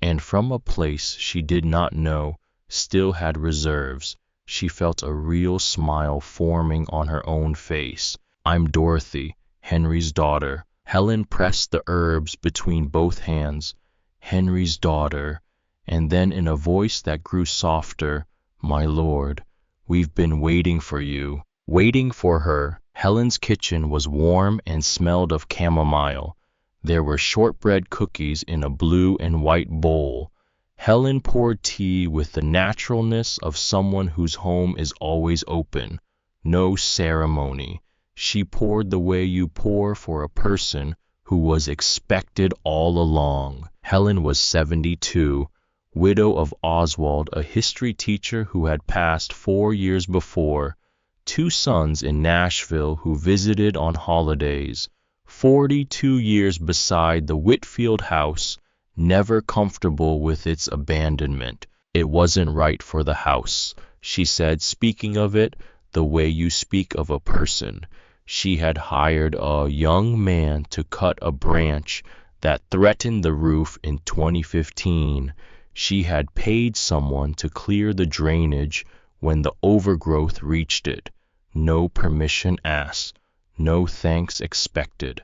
[SPEAKER 1] and from a place she did not know, still had reserves. She felt a real smile forming on her own face. "I'm Dorothy, Henry's daughter." Helen pressed the herbs between both hands. "Henry's daughter," and then in a voice that grew softer, "My lord, we've been waiting for you." Waiting for her. Helen's kitchen was warm and smelled of chamomile. There were shortbread cookies in a blue and white bowl. Helen poured tea with the naturalness of someone whose home is always open. No ceremony. She poured the way you pour for a person who was expected all along. Helen was 72, widow of Oswald, a history teacher who had passed 4 years before, 2 sons in Nashville who visited on holidays, 42 years beside the Whitfield house, never comfortable with its abandonment. "It wasn't right for the house," she said, speaking of it the way you speak of a person. She had hired a young man to cut a branch that threatened the roof in 2015. She had paid someone to clear the drainage when the overgrowth reached it. No permission asked, no thanks expected.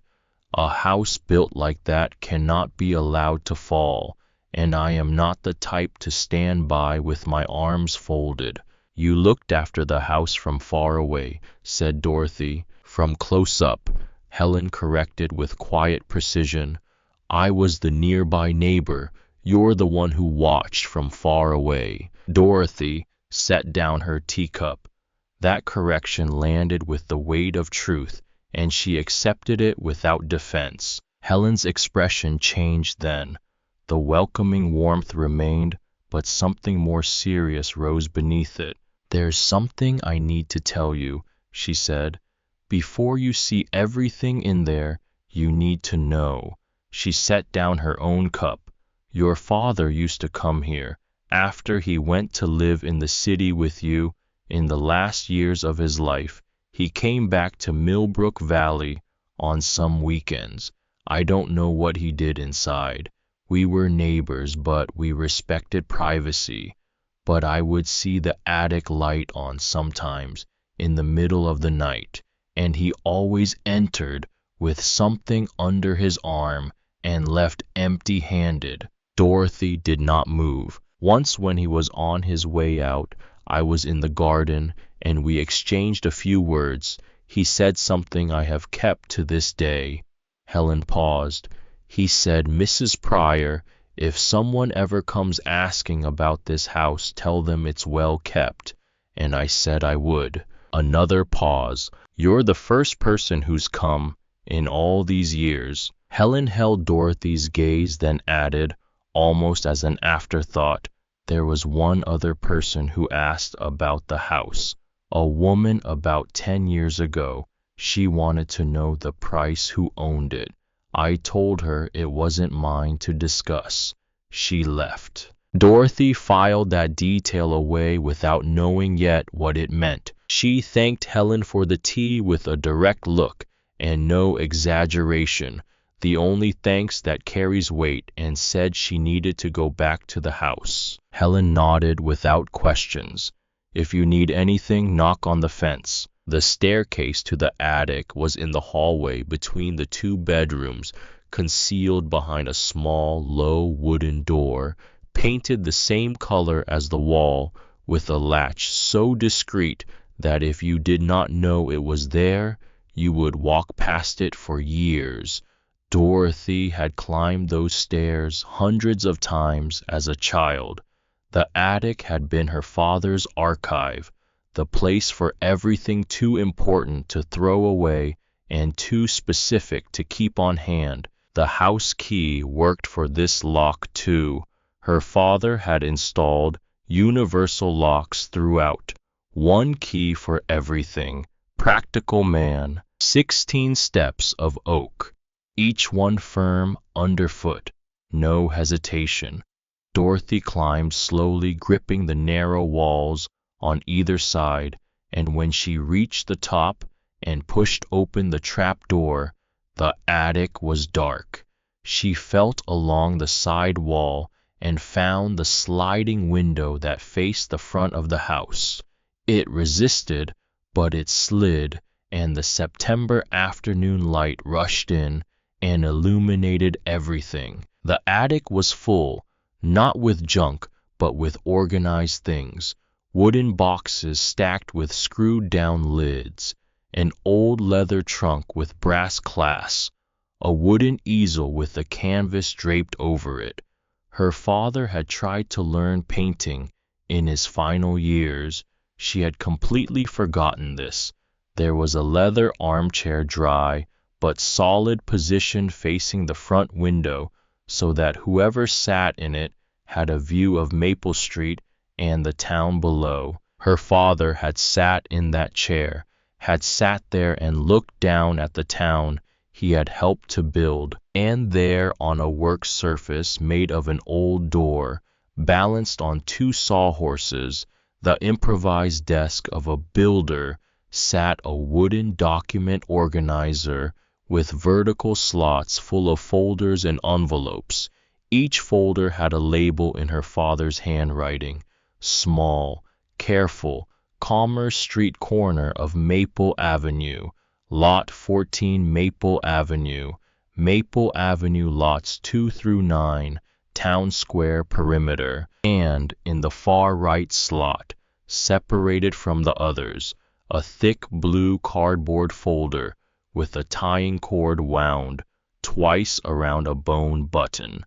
[SPEAKER 1] A house built like that cannot be allowed to fall, and I am not the type to stand by with my arms folded. "You looked after the house from far away," said Dorothy. "From close up," Helen corrected with quiet precision. "I was the nearby neighbor. You're the one who watched from far away." Dorothy set down her teacup. That correction landed with the weight of truth, and she accepted it without defense. Helen's expression changed then. The welcoming warmth remained, but something more serious rose beneath it. "There's something I need to tell you," she said. "Before you see everything in there, you need to know." She set down her own cup. "Your father used to come here, after he went to live in the city with you. In the last years of his life, he came back to Millbrook Valley on some weekends. I don't know what he did inside. We were neighbors, but we respected privacy. But I would see the attic light on sometimes, in the middle of the night, and he always entered with something under his arm and left empty-handed." Dorothy did not move. "Once when he was on his way out, I was in the garden, and we exchanged a few words. He said something I have kept to this day." Helen paused. "He said, 'Mrs. Pryor, if someone ever comes asking about this house, tell them it's well kept.' And I said I would." Another pause. "You're the first person who's come in all these years." Helen held Dorothy's gaze, then added, almost as an afterthought, "There was one other person who asked about the house. A woman about 10 years ago. She wanted to know the price, who owned it. I told her it wasn't mine to discuss. She left." Dorothy filed that detail away without knowing yet what it meant. She thanked Helen for the tea with a direct look and no exaggeration, the only thanks that carries weight, and said she needed to go back to the house. Helen nodded without questions. If you need anything, knock on the fence. The staircase to the attic was in the hallway between the two bedrooms, concealed behind a small, low wooden door, painted the same color as the wall, with a latch so discreet that if you did not know it was there, you would walk past it for years. Dorothy had climbed those stairs hundreds of times as a child. The attic had been her father's archive, the place for everything too important to throw away and too specific to keep on hand. The house key worked for this lock too. Her father had installed universal locks throughout, one key for everything. Practical man. 16 steps of oak, each one firm underfoot, no hesitation. Dorothy climbed slowly, gripping the narrow walls on either side, and when she reached the top and pushed open the trap door, the attic was dark. She felt along the side wall and found the sliding window that faced the front of the house. It resisted, but it slid, and the September afternoon light rushed in and illuminated everything. The attic was full, not with junk, but with organized things. Wooden boxes stacked with screwed-down lids, an old leather trunk with brass clasps, a wooden easel with a canvas draped over it. Her father had tried to learn painting in his final years. She had completely forgotten this. There was a leather armchair, dry but solid, positioned facing the front window so that whoever sat in it had a view of Maple Street and the town below. Her father had sat in that chair, had sat there and looked down at the town he had helped to build, and there on a work surface made of an old door, balanced on two sawhorses, the improvised desk of a builder, sat a wooden document organizer with vertical slots full of folders and envelopes. Each folder had a label in her father's handwriting. Small, careful, Commerce Street corner of Maple Avenue, Lot 14 Maple Avenue, Maple Avenue lots 2 through 9, Town Square perimeter, and in the far right slot, separated from the others, a thick blue cardboard folder with a tying cord wound twice around a bone button.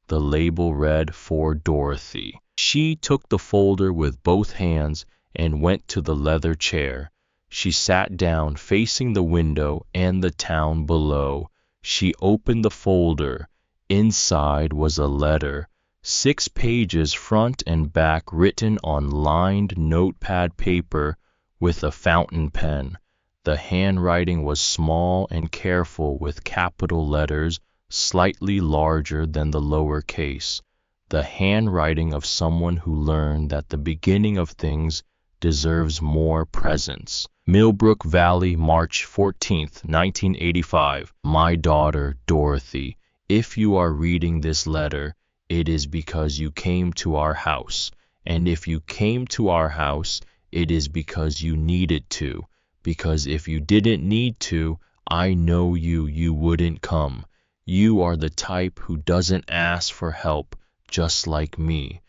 [SPEAKER 1] The label read, "For Dorothy." She took the folder with both hands and went to the leather chair. She sat down facing the window and the town below. She opened the folder. Inside was a letter, 6 pages front and back, written on lined notepad paper with a fountain pen. The handwriting was small and careful, with capital letters slightly larger than the lower case. The handwriting of someone who learned that the beginning of things deserves more presence. Millbrook Valley, March 14th, 1985. My daughter, Dorothy, if you are reading this letter, it is because you came to our house. And if you came to our house, it is because you needed to. Because if you didn't need to, I know you wouldn't come. You are the type who doesn't ask for help, just like me.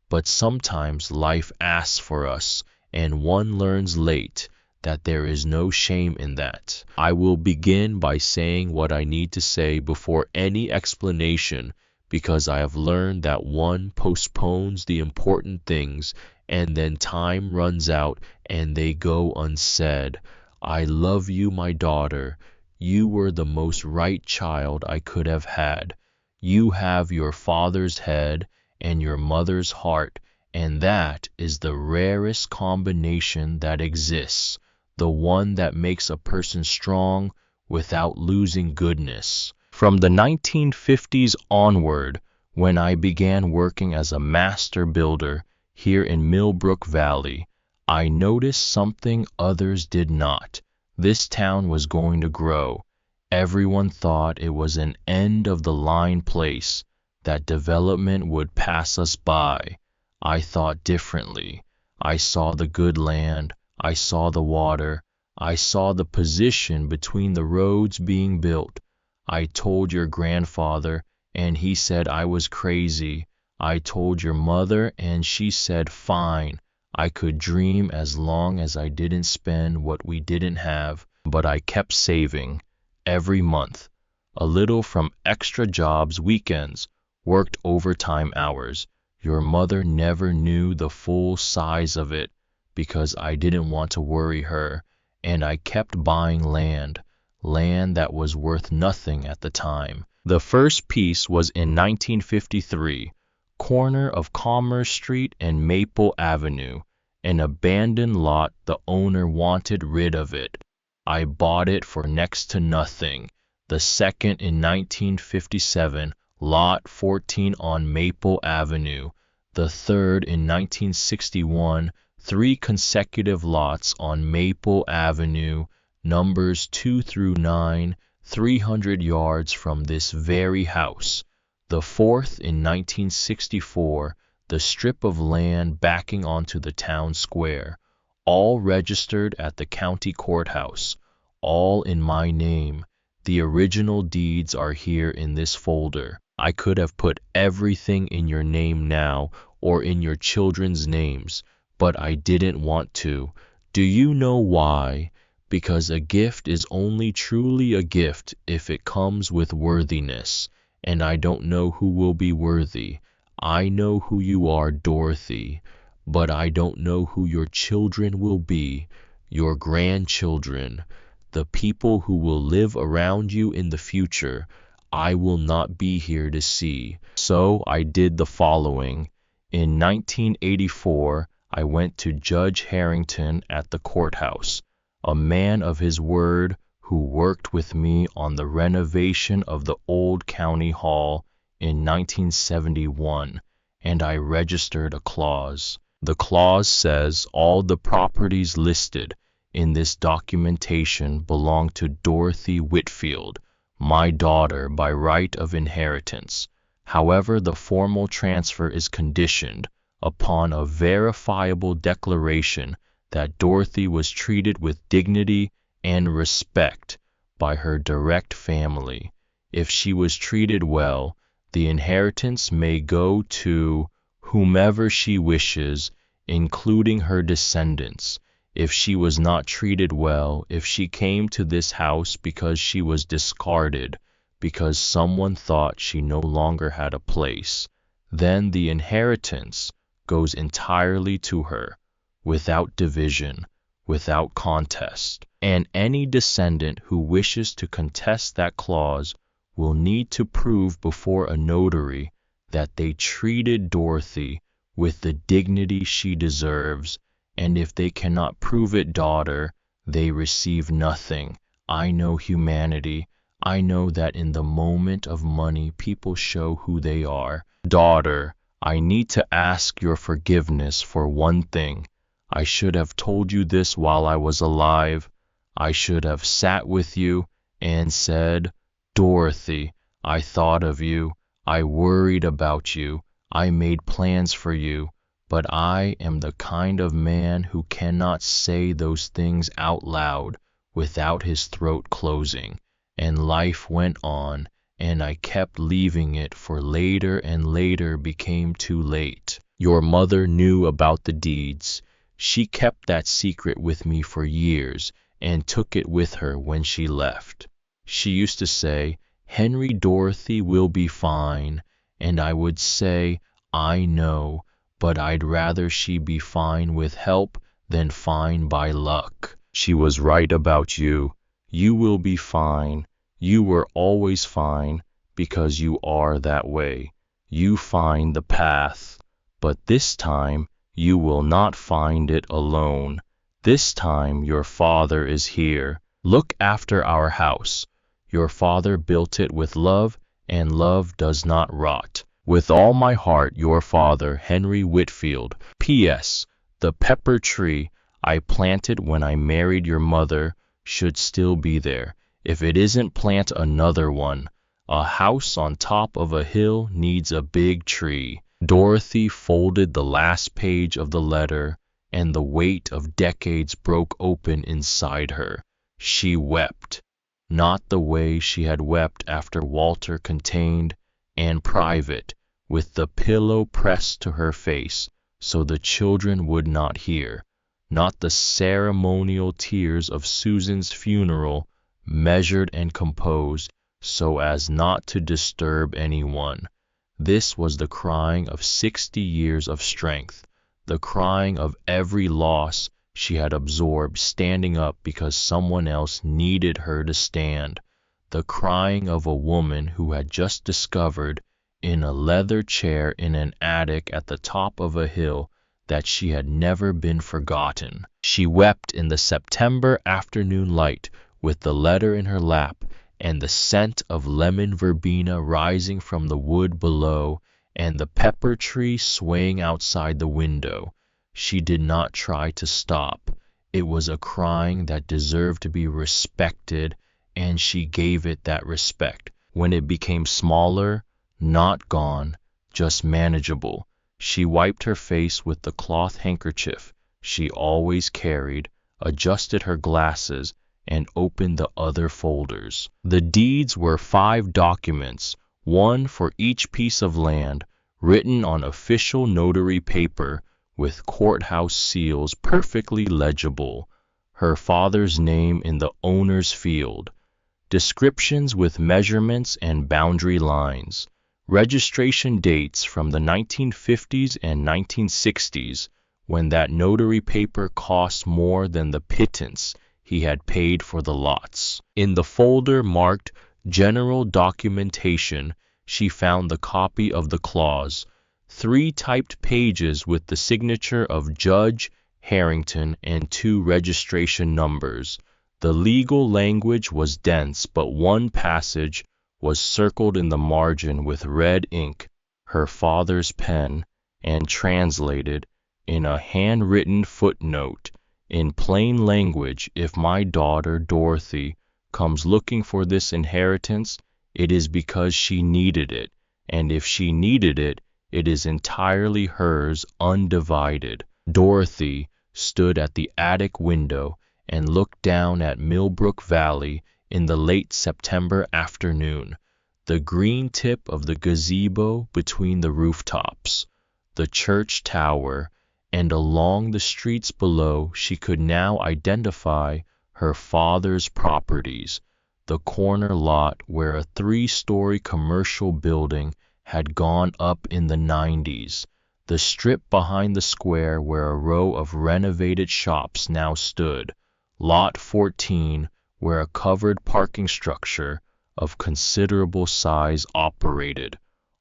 [SPEAKER 1] But sometimes life asks for us, and one learns late that there is no shame in that. I will begin by saying what I need to say before any explanation, because I have learned that one postpones the important things, and then time runs out and they go unsaid. I love you, my daughter. You were the most right child I could have had. You have your father's head and your mother's heart, and that is the rarest combination that exists, the one that makes a person strong without losing goodness. From the 1950s onward, when I began working as a master builder here in Millbrook Valley, I noticed something others did not. This town was going to grow. Everyone thought it was an end-of-the-line place, that development would pass us by. I thought differently. I saw the good land. I saw the water. I saw the position between the roads being built. I told your grandfather, and he said I was crazy. I told your mother, and she said fine. I could dream as long as I didn't spend what we didn't have, but I kept saving. Every month. A little from extra jobs, weekends, worked overtime hours. Your mother never knew the full size of it because I didn't want to worry her, and I kept buying land that was worth nothing at the time. The first piece was in 1953, corner of Commerce Street and Maple Avenue, an abandoned lot. The owner wanted rid of it. I bought it for next to nothing. The second in 1957, Lot 14 on Maple Avenue. The third in 1961, 3 consecutive lots on Maple Avenue, numbers 2 through 9, 300 yards from this very house. The fourth in 1964, the strip of land backing onto the town square, all registered at the county courthouse, all in my name. The original deeds are here in this folder. I could have put everything in your name now or in your children's names, but I didn't want to. Do you know why? Because a gift is only truly a gift if it comes with worthiness, and I don't know who will be worthy. I know who you are, Dorothy, but I don't know who your children will be, your grandchildren, the people who will live around you in the future. I will not be here to see. So I did the following. In 1984, I went to Judge Harrington at the courthouse, a man of his word who worked with me on the renovation of the old county hall in 1971, and I registered a clause. The clause says all the properties listed in this documentation belong to Dorothy Whitfield, my daughter by right of inheritance. However, the formal transfer is conditioned upon a verifiable declaration that Dorothy was treated with dignity and respect by her direct family. If she was treated well, the inheritance may go to whomever she wishes, including her descendants. If she was not treated well, if she came to this house because she was discarded, because someone thought she no longer had a place, then the inheritance goes entirely to her, without division, without contest. And any descendant who wishes to contest that clause will need to prove before a notary that they treated Dorothy with the dignity she deserves, and if they cannot prove it, daughter, they receive nothing. I know humanity. I know that in the moment of money people show who they are. Daughter, I need to ask your forgiveness for one thing. I should have told you this while I was alive. I should have sat with you and said, Dorothy, I thought of you. I worried about you. I made plans for you. But I am the kind of man who cannot say those things out loud without his throat closing. And life went on, and I kept leaving it for later, and later became too late. Your mother knew about the deeds. She kept that secret with me for years and took it with her when she left. She used to say, Henry Dorothy will be fine, and I would say, I know, but I'd rather she be fine with help than fine by luck. She was right about you. You will be fine. You were always fine because you are that way. You find the path, but this time you will not find it alone. This time your father is here. Look after our house. Your father built it with love, and love does not rot. With all my heart, your father, Henry Whitfield. P.S. The pepper tree I planted when I married your mother should still be there. If it isn't, plant another one. A house on top of a hill needs a big tree. Dorothy folded the last page of the letter and the weight of decades broke open inside her. She wept, not the way she had wept after Walter contained and private, with the pillow pressed to her face so the children would not hear, not the ceremonial tears of Susan's funeral, measured and composed so as not to disturb anyone. This was the crying of 60 years of strength, the crying of every loss she had absorbed standing up because someone else needed her to stand, the crying of a woman who had just discovered in a leather chair in an attic at the top of a hill that she had never been forgotten. She wept in the September afternoon light with the letter in her lap and the scent of lemon verbena rising from the wood below and the pepper tree swaying outside the window. She did not try to stop. It was a crying that deserved to be respected, and she gave it that respect. When it became smaller, not gone, just manageable, she wiped her face with the cloth handkerchief she always carried, adjusted her glasses, and opened the other folders. The deeds were 5 documents, one for each piece of land, written on official notary paper with courthouse seals perfectly legible, her father's name in the owner's field, descriptions with measurements and boundary lines, registration dates from the 1950s and 1960s, when that notary paper cost more than the pittance he had paid for the lots. In the folder marked General Documentation, she found the copy of the clause, 3 typed pages with the signature of Judge Harrington and 2 registration numbers. The legal language was dense, but one passage was circled in the margin with red ink, her father's pen, and translated in a handwritten footnote. In plain language, if my daughter Dorothy comes looking for this inheritance, it is because she needed it, and if she needed it, it is entirely hers, undivided. Dorothy stood at the attic window and looked down at Millbrook Valley in the late September afternoon, the green tip of the gazebo between the rooftops, the church tower, and along the streets below she could now identify her father's properties, the corner lot where a 3-story commercial building had gone up in the 90s, the strip behind the square where a row of renovated shops now stood, Lot 14, where a covered parking structure of considerable size operated.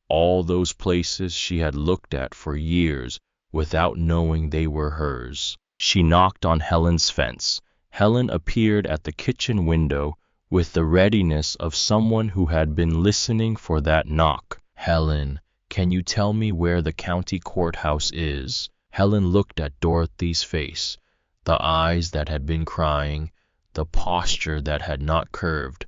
[SPEAKER 1] All those places she had looked at for years without knowing they were hers. She knocked on Helen's fence. Helen appeared at the kitchen window with the readiness of someone who had been listening for that knock. Helen, can you tell me where the county courthouse is? Helen looked at Dorothy's face, the eyes that had been crying, the posture that had not curved.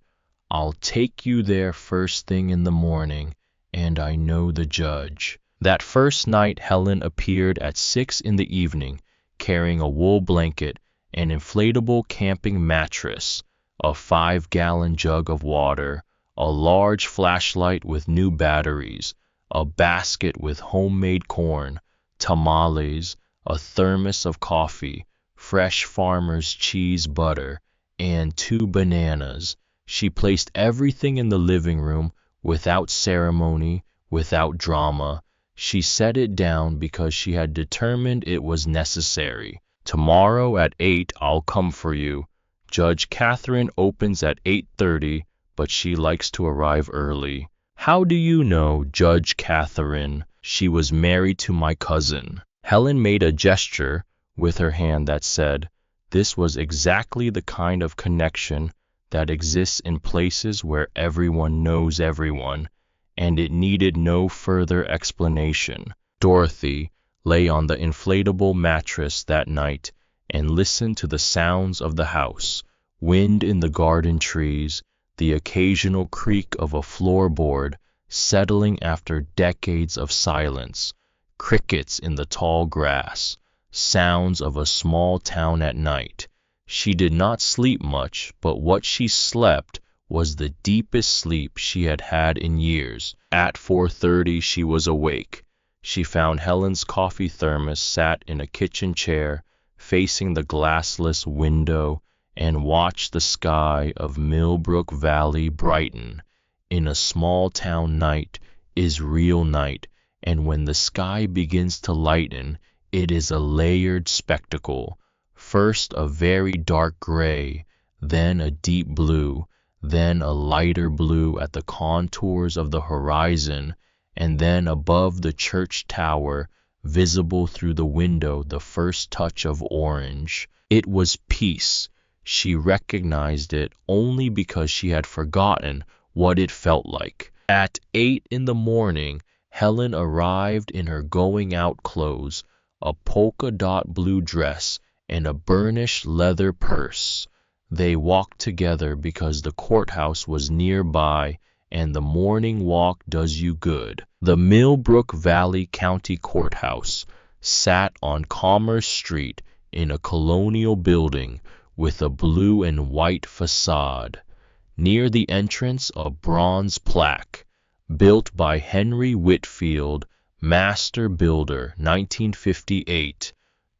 [SPEAKER 1] I'll take you there first thing in the morning, and I know the judge. That first night Helen appeared at 6 in the evening, carrying a wool blanket, an inflatable camping mattress, a 5-gallon jug of water, a large flashlight with new batteries, a basket with homemade corn, tamales, a thermos of coffee, fresh farmer's cheese butter, and 2 bananas. She placed everything in the living room without ceremony, without drama. She set it down because she had determined it was necessary. Tomorrow at 8 I'll come for you. Judge Catherine opens at 8:30, but she likes to arrive early. How do you know Judge Catherine? She was married to my cousin. Helen made a gesture with her hand that said, this was exactly the kind of connection that exists in places where everyone knows everyone, and it needed no further explanation. Dorothy lay on the inflatable mattress that night and listened to the sounds of the house, wind in the garden trees, the occasional creak of a floorboard settling after decades of silence, crickets in the tall grass, sounds of a small town at night. She did not sleep much, but what she slept was the deepest sleep she had had in years. At 4:30 she was awake. She found Helen's coffee thermos sat in a kitchen chair facing the glassless window and watched the sky of Millbrook Valley brighten. In a small town, night is real night, and when the sky begins to lighten, it is a layered spectacle. First a very dark gray, then a deep blue, then a lighter blue at the contours of the horizon, and then above the church tower, visible through the window, the first touch of orange. It was peace. She recognized it only because she had forgotten what it felt like. At 8 in the morning, Helen arrived in her going-out clothes, a polka-dot blue dress, and a burnished leather purse. They walked together because the courthouse was nearby, and the morning walk does you good. The Millbrook Valley County Courthouse sat on Commerce Street in a colonial building with a blue and white facade. Near the entrance, a bronze plaque, built by Henry Whitfield, Master Builder, 1958.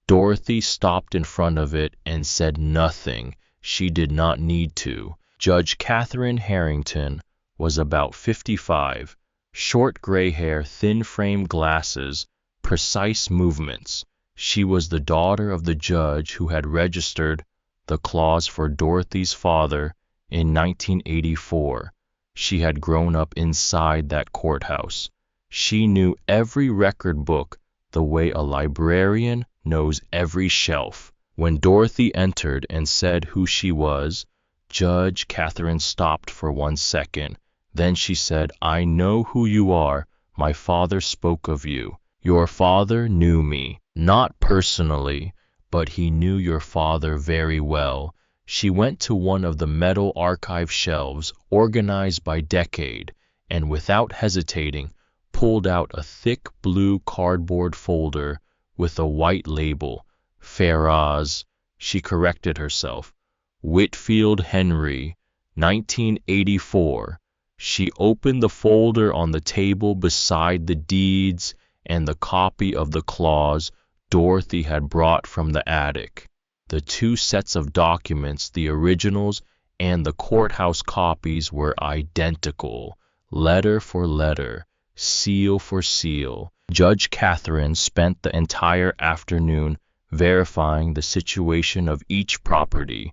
[SPEAKER 1] Dorothy stopped in front of it and said nothing. She did not need to. Judge Catherine Harrington was about 55, short gray hair, thin-frame glasses, precise movements. She was the daughter of the judge who had registered the clause for Dorothy's father in 1984. She had grown up inside that courthouse. She knew every record book the way a librarian knows every shelf. When Dorothy entered and said who she was, Judge Catherine stopped for 1 second. Then she said, "I know who you are. My father spoke of you. Your father knew me, not personally, but he knew your father very well." She went to one of the metal archive shelves organized by decade, and without hesitating, pulled out a thick blue cardboard folder with a white label. Faraz, she corrected herself. Whitfield Henry, 1984. She opened the folder on the table beside the deeds and the copy of the clause Dorothy had brought from the attic. The 2 sets of documents, the originals and the courthouse copies, were identical, letter for letter, seal for seal. Judge Catherine spent the entire afternoon verifying the situation of each property.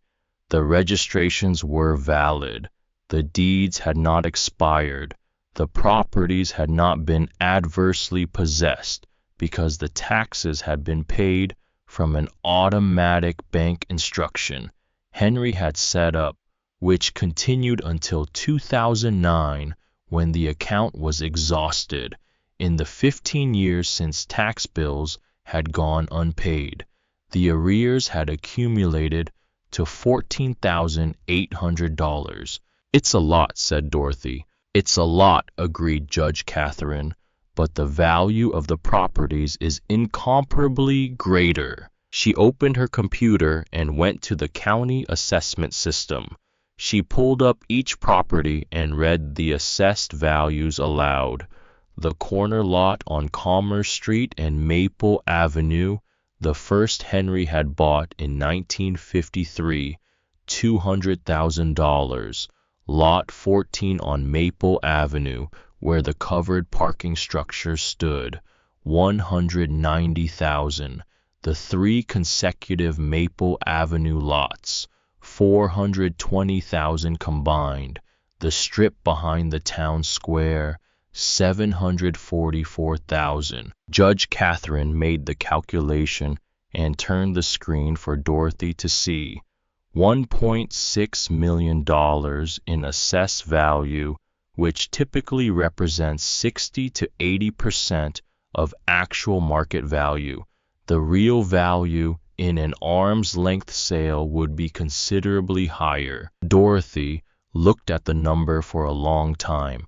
[SPEAKER 1] The registrations were valid. The deeds had not expired. The properties had not been adversely possessed because the taxes had been paid from an automatic bank instruction Henry had set up, which continued until 2009 when the account was exhausted. In the 15 years since tax bills had gone unpaid, the arrears had accumulated to $14,800. "It's a lot," said Dorothy. "It's a lot," agreed Judge Catherine, "but the value of the properties is incomparably greater." She opened her computer and went to the county assessment system. She pulled up each property and read the assessed values aloud. The corner lot on Commerce Street and Maple Avenue, the first Henry had bought in 1953, $200,000. Lot 14 on Maple Avenue, where the covered parking structure stood, $190,000. The 3 consecutive Maple Avenue lots, $420,000 combined. The strip behind the town square, $744,000. Judge Catherine made the calculation and turned the screen for Dorothy to see. $1.6 million in assessed value, which typically represents 60 to 80% of actual market value. The real value in an arm's-length sale would be considerably higher. Dorothy looked at the number for a long time.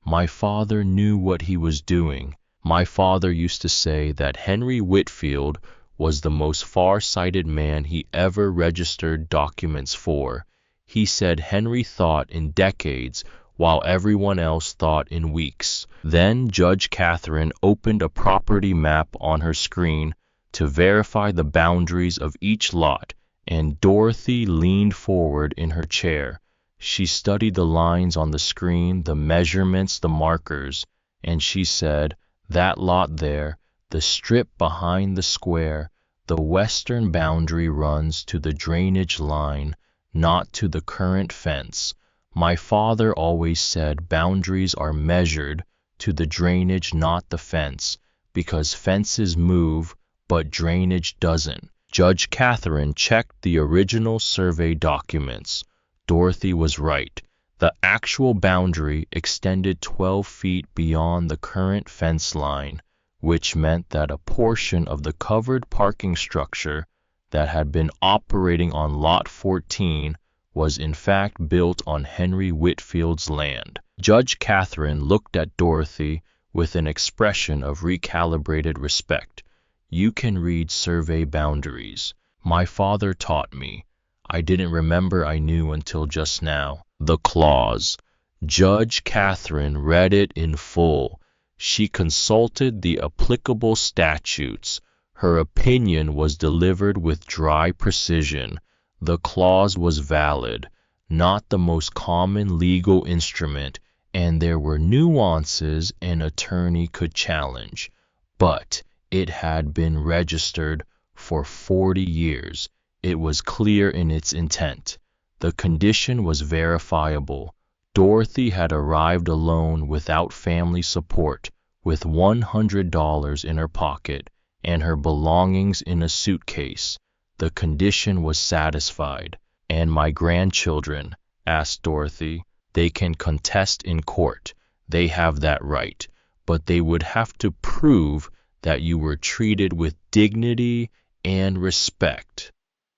[SPEAKER 1] My father knew what he was doing. My father used to say that Henry Whitfield was the most far-sighted man he ever registered documents for. He said Henry thought in decades while everyone else thought in weeks. Then Judge Catherine opened a property map on her screen to verify the boundaries of each lot, and Dorothy leaned forward in her chair. She studied the lines on the screen, the measurements, the markers, and she said, "That lot there, the strip behind the square, the western boundary runs to the drainage line, not to the current fence. My father always said boundaries are measured to the drainage, not the fence, because fences move, but drainage doesn't." Judge Catherine checked the original survey documents. Dorothy was right. The actual boundary extended 12 feet beyond the current fence line, which meant that a portion of the covered parking structure that had been operating on Lot 14 was in fact built on Henry Whitfield's land. Judge Catherine looked at Dorothy with an expression of recalibrated respect. "You can read survey boundaries. My father taught me. I didn't remember I knew until just now." The clause. Judge Catherine read it in full. She consulted the applicable statutes. Her opinion was delivered with dry precision. The clause was valid, not the most common legal instrument, and there were nuances an attorney could challenge, but it had been registered for 40 years. It was clear in its intent. The condition was verifiable. Dorothy had arrived alone without family support, with $100 in her pocket and her belongings in a suitcase. The condition was satisfied. "And my grandchildren?" asked Dorothy. "They can contest in court. They have that right. But they would have to prove that you were treated with dignity and respect."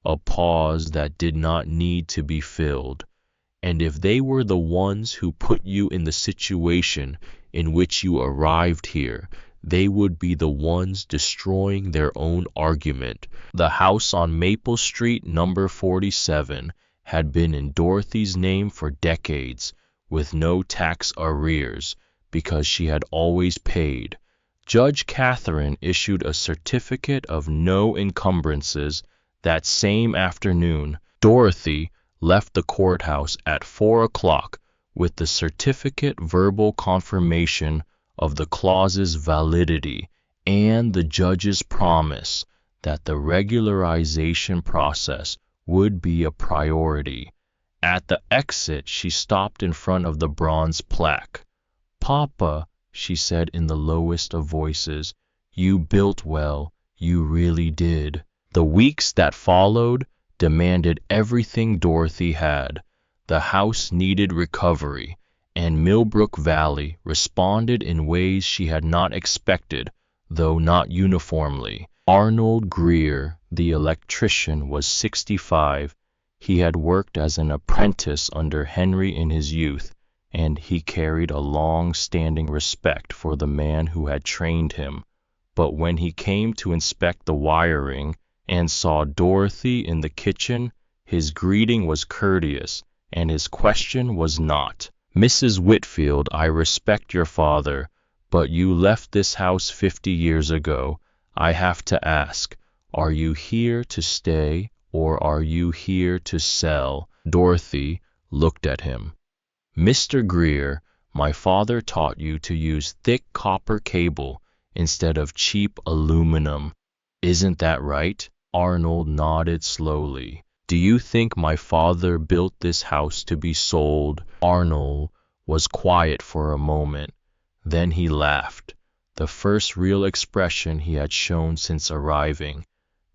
[SPEAKER 1] A pause that did not need to be filled. "And if they were the ones who put you in the situation in which you arrived here, they would be the ones destroying their own argument." The house on Maple Street, number 47, had been in Dorothy's name for decades, with no tax arrears, because she had always paid. Judge Catherine issued a certificate of no encumbrances that same afternoon. Dorothy left the courthouse at 4 o'clock with the certificate verbal confirmation of the clause's validity and the judge's promise that the regularization process would be a priority. At the exit, she stopped in front of the bronze plaque. "Papa," she said in the lowest of voices, "you built well, you really did." The weeks that followed demanded everything Dorothy had. The house needed recovery, and Millbrook Valley responded in ways she had not expected, though not uniformly. Arnold Greer, the electrician, was 65. He had worked as an apprentice under Henry in his youth, and he carried a long-standing respect for the man who had trained him. But when he came to inspect the wiring and saw Dorothy in the kitchen, his greeting was courteous, and his question was not. "Mrs. Whitfield, I respect your father, but you left this house 50 years ago. I have to ask, are you here to stay, or are you here to sell?" Dorothy looked at him. "Mr. Greer, my father taught you to use thick copper cable instead of cheap aluminum. Isn't that right?" Arnold nodded slowly. "Do you think my father built this house to be sold?" Arnold was quiet for a moment. Then he laughed, the first real expression he had shown since arriving.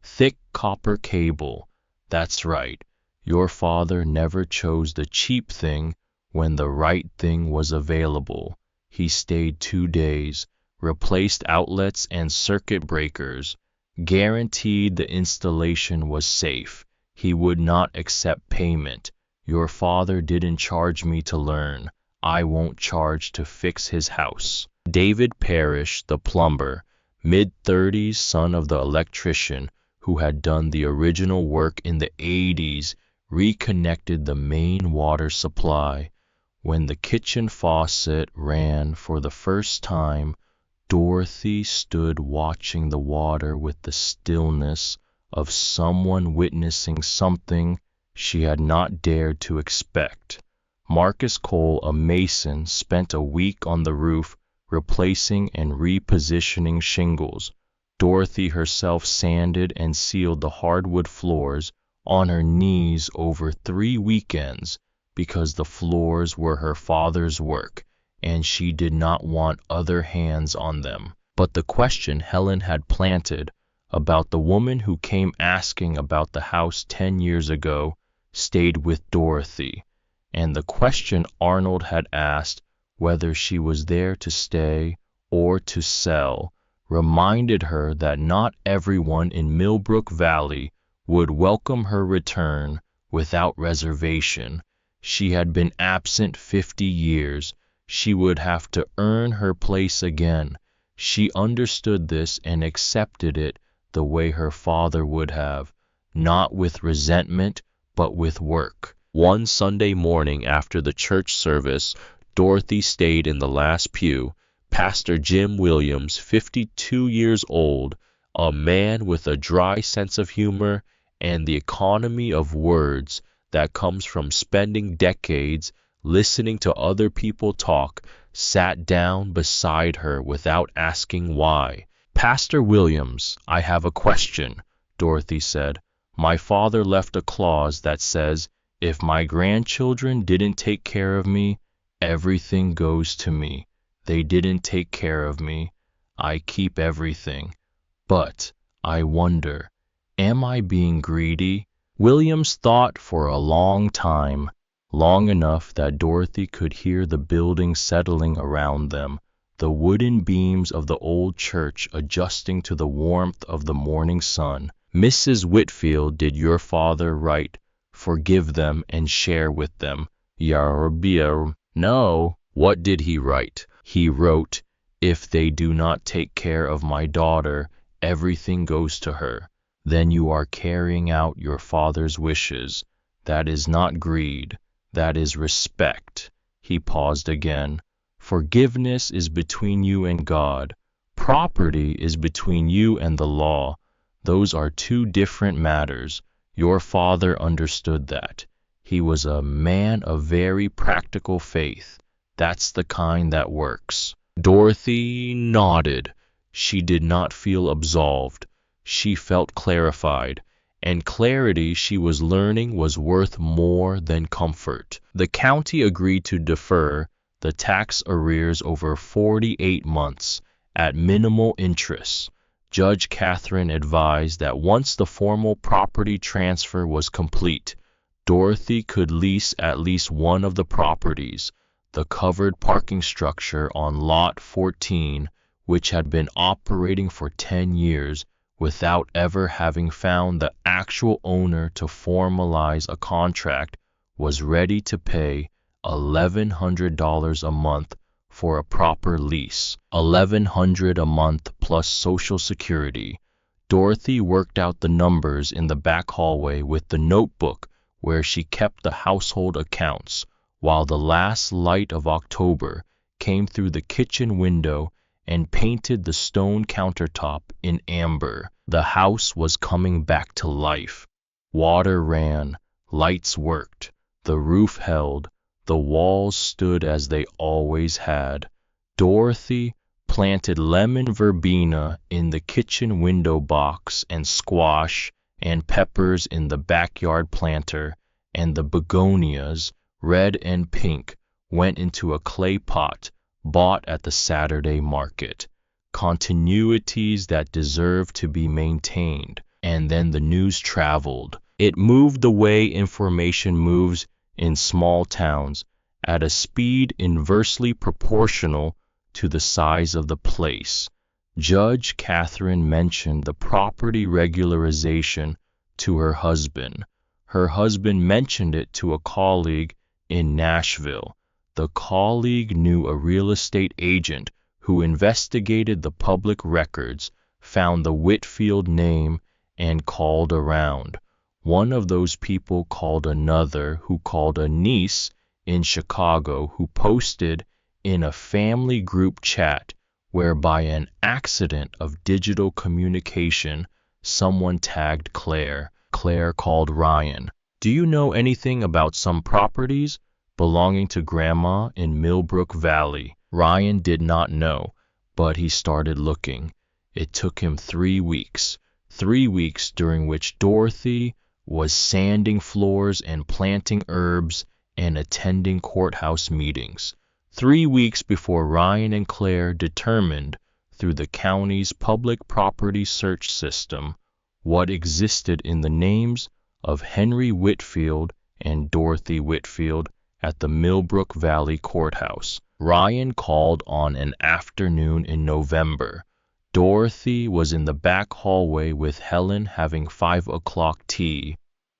[SPEAKER 1] "Thick copper cable. That's right. Your father never chose the cheap thing when the right thing was available. He stayed 2 days, replaced outlets and circuit breakers, guaranteed the installation was safe. He would not accept payment. Your father didn't charge me to learn. I won't charge to fix his house." David Parrish, the plumber, mid-30s, son of the electrician, who had done the original work in the 80s, reconnected the main water supply. When the kitchen faucet ran for the first time, Dorothy stood watching the water with the stillness of someone witnessing something she had not dared to expect. Marcus Cole, a mason, spent a week on the roof replacing and repositioning shingles. Dorothy herself sanded and sealed the hardwood floors on her knees over 3 weekends because the floors were her father's work and she did not want other hands on them. But the question Helen had planted about the woman who came asking about the house 10 years ago stayed with Dorothy, and the question Arnold had asked, whether she was there to stay or to sell, reminded her that not everyone in Millbrook Valley would welcome her return without reservation. She had been absent 50 years. She would have to earn her place again. She understood this and accepted it the way her father would have, not with resentment, but with work. One Sunday morning after the church service, Dorothy stayed in the last pew. Pastor Jim Williams, 52 years old, a man with a dry sense of humor and the economy of words that comes from spending decades listening to other people talk, sat down beside her without asking why. "Pastor Williams, I have a question," Dorothy said. "My father left a clause that says, if my grandchildren didn't take care of me, everything goes to me. They didn't take care of me. I keep everything. But I wonder, am I being greedy?" Williams thought for a long time, long enough that Dorothy could hear the building settling around them, the wooden beams of the old church adjusting to the warmth of the morning sun. "Mrs. Whitfield, did your father write, 'Forgive them and share with them'?" "Yarbier." "No." "What did he write?" "He wrote, 'If they do not take care of my daughter, everything goes to her.'" "Then you are carrying out your father's wishes. That is not greed. That is respect." He paused again. "Forgiveness is between you and God. Property is between you and the law. Those are 2 different matters. Your father understood that. He was a man of very practical faith. That's the kind that works." Dorothy nodded. She did not feel absolved. She felt clarified, and clarity, she was learning, was worth more than comfort. The county agreed to defer the tax arrears over 48 months at minimal interest. Judge Catherine advised that once the formal property transfer was complete, Dorothy could lease at least one of the properties, the covered parking structure on Lot 14, which had been operating for 10 years, without ever having found the actual owner to formalize a contract, was ready to pay $1,100 a month for a proper lease. $1,100 a month plus Social Security. Dorothy worked out the numbers in the back hallway with the notebook where she kept the household accounts, while the last light of October came through the kitchen window and painted the stone countertop in amber. The house was coming back to life. Water ran, lights worked, the roof held, the walls stood as they always had. Dorothy planted lemon verbena in the kitchen window box and squash and peppers in the backyard planter, and the begonias, red and pink, went into a clay pot bought at the Saturday market. Continuities that deserve to be maintained. And then the news traveled. It moved the way information moves in small towns, at a speed inversely proportional to the size of the place. Judge Catherine mentioned the property regularization to her husband. Her husband mentioned it to a colleague in Nashville. The colleague knew a real estate agent who investigated the public records, found the Whitfield name, and called around. One of those people called another, who called a niece in Chicago, who posted in a family group chat where by an accident of digital communication, someone tagged Claire. Claire called Ryan. Do you know anything about some properties belonging to Grandma in Millbrook Valley? Ryan did not know, but he started looking. It took him 3 weeks. 3 weeks during which Dorothy was sanding floors and planting herbs and attending courthouse meetings. 3 weeks before Ryan and Claire determined, through the county's public property search system, what existed in the names of Henry Whitfield and Dorothy Whitfield at the Millbrook Valley Courthouse. Ryan called on an afternoon in November. Dorothy was in the back hallway with Helen having 5 o'clock tea,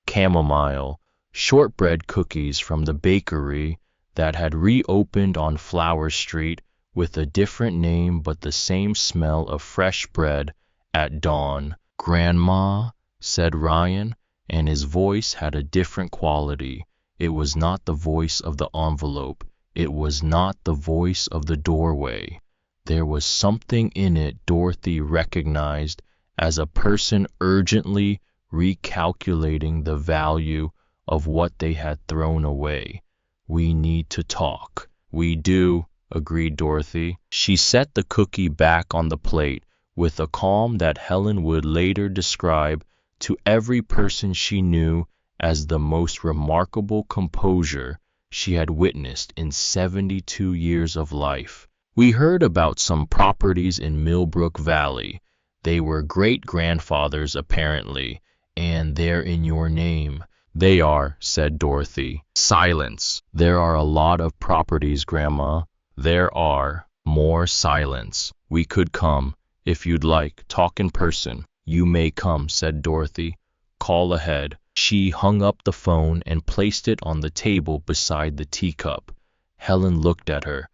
[SPEAKER 1] chamomile, shortbread cookies from the bakery that had reopened on Flower Street with a different name but the same smell of fresh bread at dawn. Grandma, said Ryan, and his voice had a different quality. It was not the voice of the envelope. It was not the voice of the doorway. There was something in it Dorothy recognized as a person urgently recalculating the value of what they had thrown away. We need to talk. We do, agreed Dorothy. She set the cookie back on the plate with a calm that Helen would later describe to every person she knew as the most remarkable composure she had witnessed in 72 years of life. We heard about some properties in Millbrook Valley. They were great-grandfather's apparently, and they're in your name. They are, said Dorothy. Silence. There are a lot of properties, Grandma. There are. More silence. We could come, if you'd like, talk in person. You may come, said Dorothy. Call ahead. She hung up the phone and placed it on the table beside the teacup. Helen looked at her.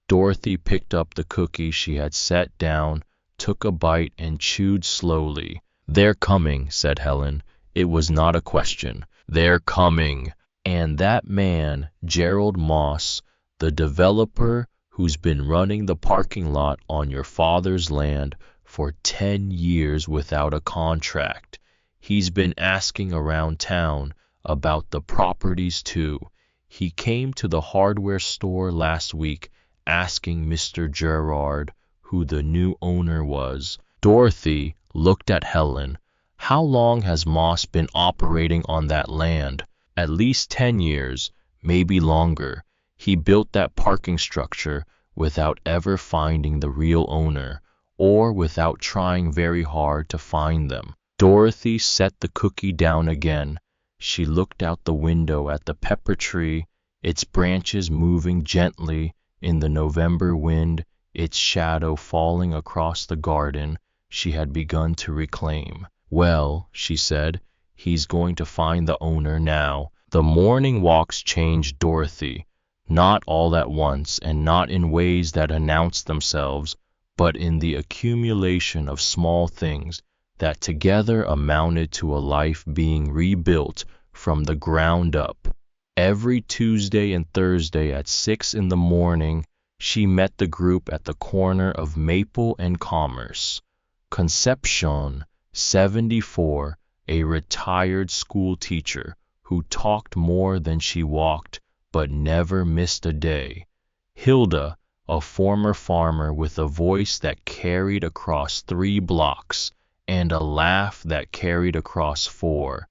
[SPEAKER 1] Dorothy picked up the cookie she had set down, took a bite, and chewed slowly. They're coming, said Helen. It was not a question. They're coming. And that man, Gerald Moss, the developer who's been running the parking lot on your father's land for 10 years without a contract. He's been asking around town about the properties too. He came to the hardware store last week asking Mr. Gerard who the new owner was. Dorothy looked at Helen. How long has Moss been operating on that land? At least 10 years, maybe longer. He built that parking structure without ever finding the real owner, or without trying very hard to find them. Dorothy set the cookie down again. She looked out the window at the pepper tree, its branches moving gently in the November wind, its shadow falling across the garden she had begun to reclaim. Well, she said, he's going to find the owner now. The morning walks changed Dorothy, not all at once and not in ways that announced themselves, but in the accumulation of small things that together amounted to a life being rebuilt from the ground up. Every Tuesday and Thursday at 6 in the morning, she met the group at the corner of Maple and Commerce. Concepcion, 74, a retired school teacher who talked more than she walked but never missed a day. Hilda, a former farmer with a voice that carried across 3 blocks and a laugh that carried across 4.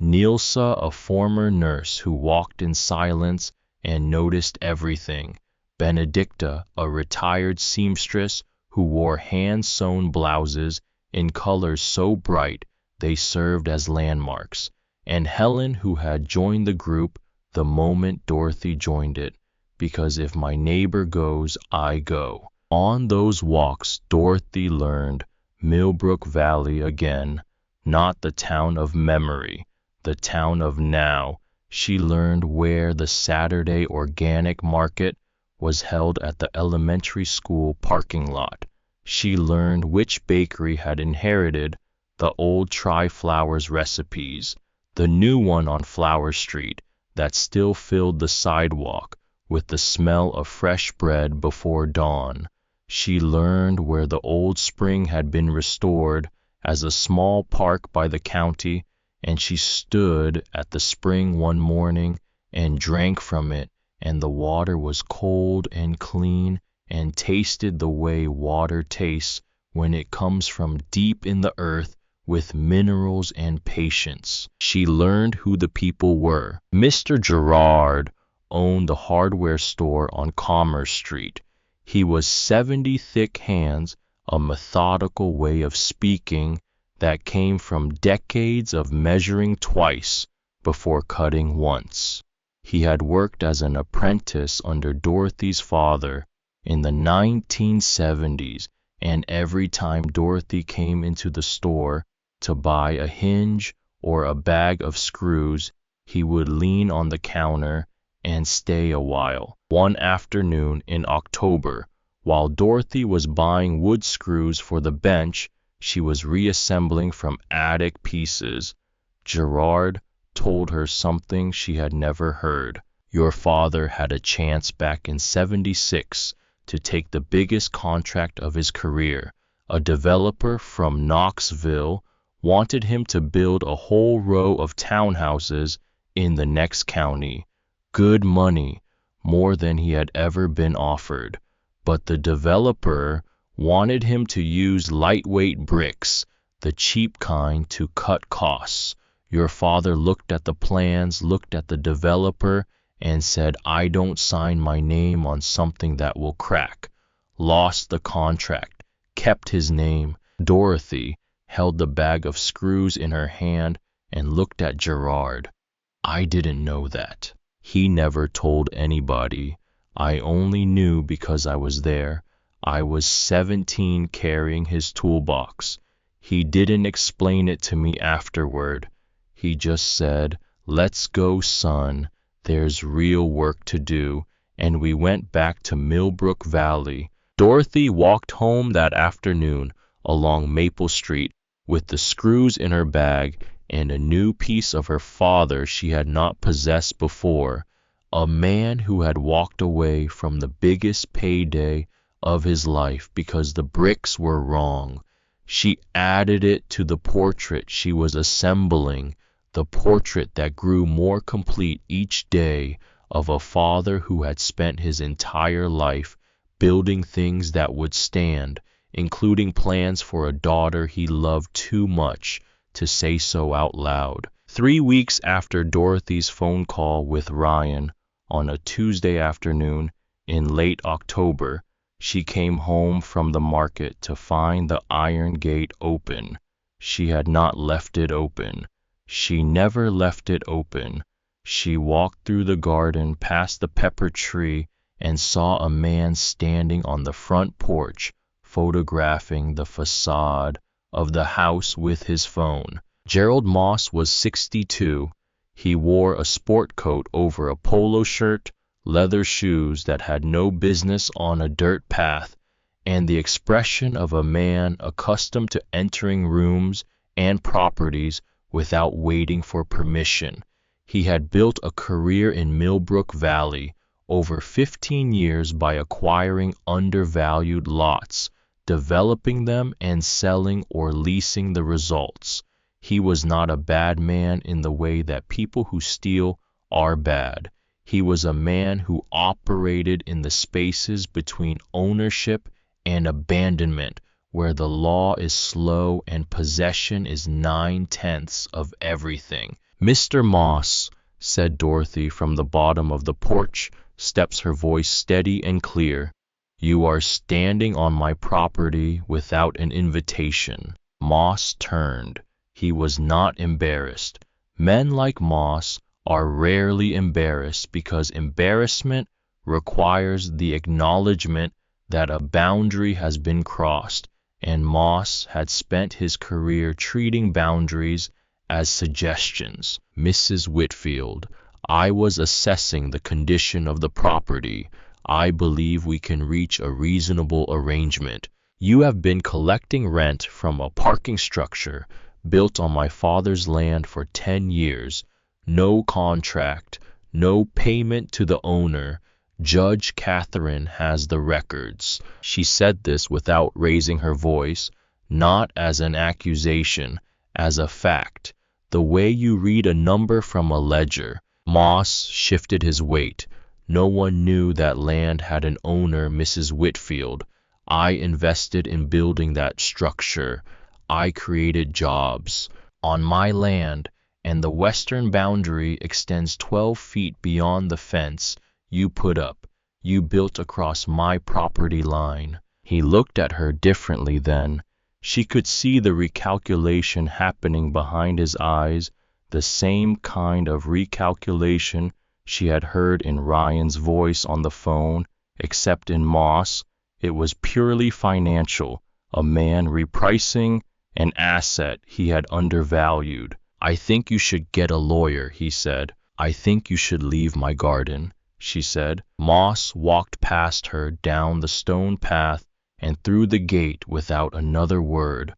[SPEAKER 1] Nilsa, a former nurse who walked in silence and noticed everything. Benedicta, a retired seamstress who wore hand-sewn blouses in colors so bright they served as landmarks. And Helen, who had joined the group the moment Dorothy joined it, because if my neighbor goes, I go. On those walks, Dorothy learned Millbrook Valley again, not the town of memory, the town of now. She learned where the Saturday organic market was held at the elementary school parking lot. She learned which bakery had inherited the old Try Flowers recipes, the new one on Flower Street that still filled the sidewalk with the smell of fresh bread before dawn. She learned where the old spring had been restored as a small park by the county, and she stood at the spring one morning and drank from it, and the water was cold and clean and tasted the way water tastes when it comes from deep in the earth with minerals and patience. She learned who the people were. Mr. Gerard owned the hardware store on Commerce Street. He was 70 thick hands, a methodical way of speaking that came from decades of measuring twice before cutting once. He had worked as an apprentice under Dorothy's father in the 1970s, and every time Dorothy came into the store to buy a hinge or a bag of screws, he would lean on the counter and stay a while. One afternoon in October, while Dorothy was buying wood screws for the bench she was reassembling from attic pieces, Gerard told her something she had never heard. Your father had a chance back in '76 to take the biggest contract of his career. A developer from Knoxville wanted him to build a whole row of townhouses in the next county. Good money, more than he had ever been offered. But the developer wanted him to use lightweight bricks, the cheap kind, to cut costs. Your father looked at the plans, looked at the developer, and said, I don't sign my name on something that will crack. Lost the contract, kept his name. Dorothy held the bag of screws in her hand and looked at Gerard. I didn't know that. He never told anybody. I only knew because I was there. I was 17 carrying his toolbox. He didn't explain it to me afterward. He just said, let's go, son. There's real work to do. And we went back to Millbrook Valley. Dorothy walked home that afternoon along Maple Street with the screws in her bag and a new piece of her father she had not possessed before. A man who had walked away from the biggest payday of his life because the bricks were wrong. She added it to the portrait she was assembling, the portrait that grew more complete each day of a father who had spent his entire life building things that would stand, including plans for a daughter he loved too much to say so out loud. 3 weeks after Dorothy's phone call with Ryan on a Tuesday afternoon in late October, she came home from the market to find the iron gate open. She had not left it open. She never left it open. She walked through the garden past the pepper tree and saw a man standing on the front porch photographing the facade of the house with his phone. Gerald Moss was 62. He wore a sport coat over a polo shirt, leather shoes that had no business on a dirt path, and the expression of a man accustomed to entering rooms and properties without waiting for permission. He had built a career in Millbrook Valley over 15 years by acquiring undervalued lots, developing them and selling or leasing the results. He was not a bad man in the way that people who steal are bad. He was a man who operated in the spaces between ownership and abandonment, where the law is slow and possession is 9/10 of everything. Mr. Moss, said Dorothy from the bottom of the porch, steps her voice steady and clear. You are standing on my property without an invitation. Moss turned. He was not embarrassed. Men like Moss are rarely embarrassed because embarrassment requires the acknowledgement that a boundary has been crossed, and Moss had spent his career treating boundaries as suggestions. Mrs. Whitfield, I was assessing the condition of the property. I believe we can reach a reasonable arrangement. You have been collecting rent from a parking structure, built on my father's land for 10 years. No contract, no payment to the owner. Judge Catherine has the records." She said this without raising her voice, not as an accusation, as a fact. The way you read a number from a ledger. Moss shifted his weight. "No one knew that land had an owner, Mrs. Whitfield. I invested in building that structure. I created jobs on my land, and the western boundary extends 12 feet beyond the fence you put up. You built across my property line." He looked at her differently then. She could see the recalculation happening behind his eyes, the same kind of recalculation she had heard in Ryan's voice on the phone, except in Moss, it was purely financial, a man repricing an asset he had undervalued. "I think you should get a lawyer," he said. "I think you should leave my garden," she said. Moss walked past her down the stone path and through the gate without another word.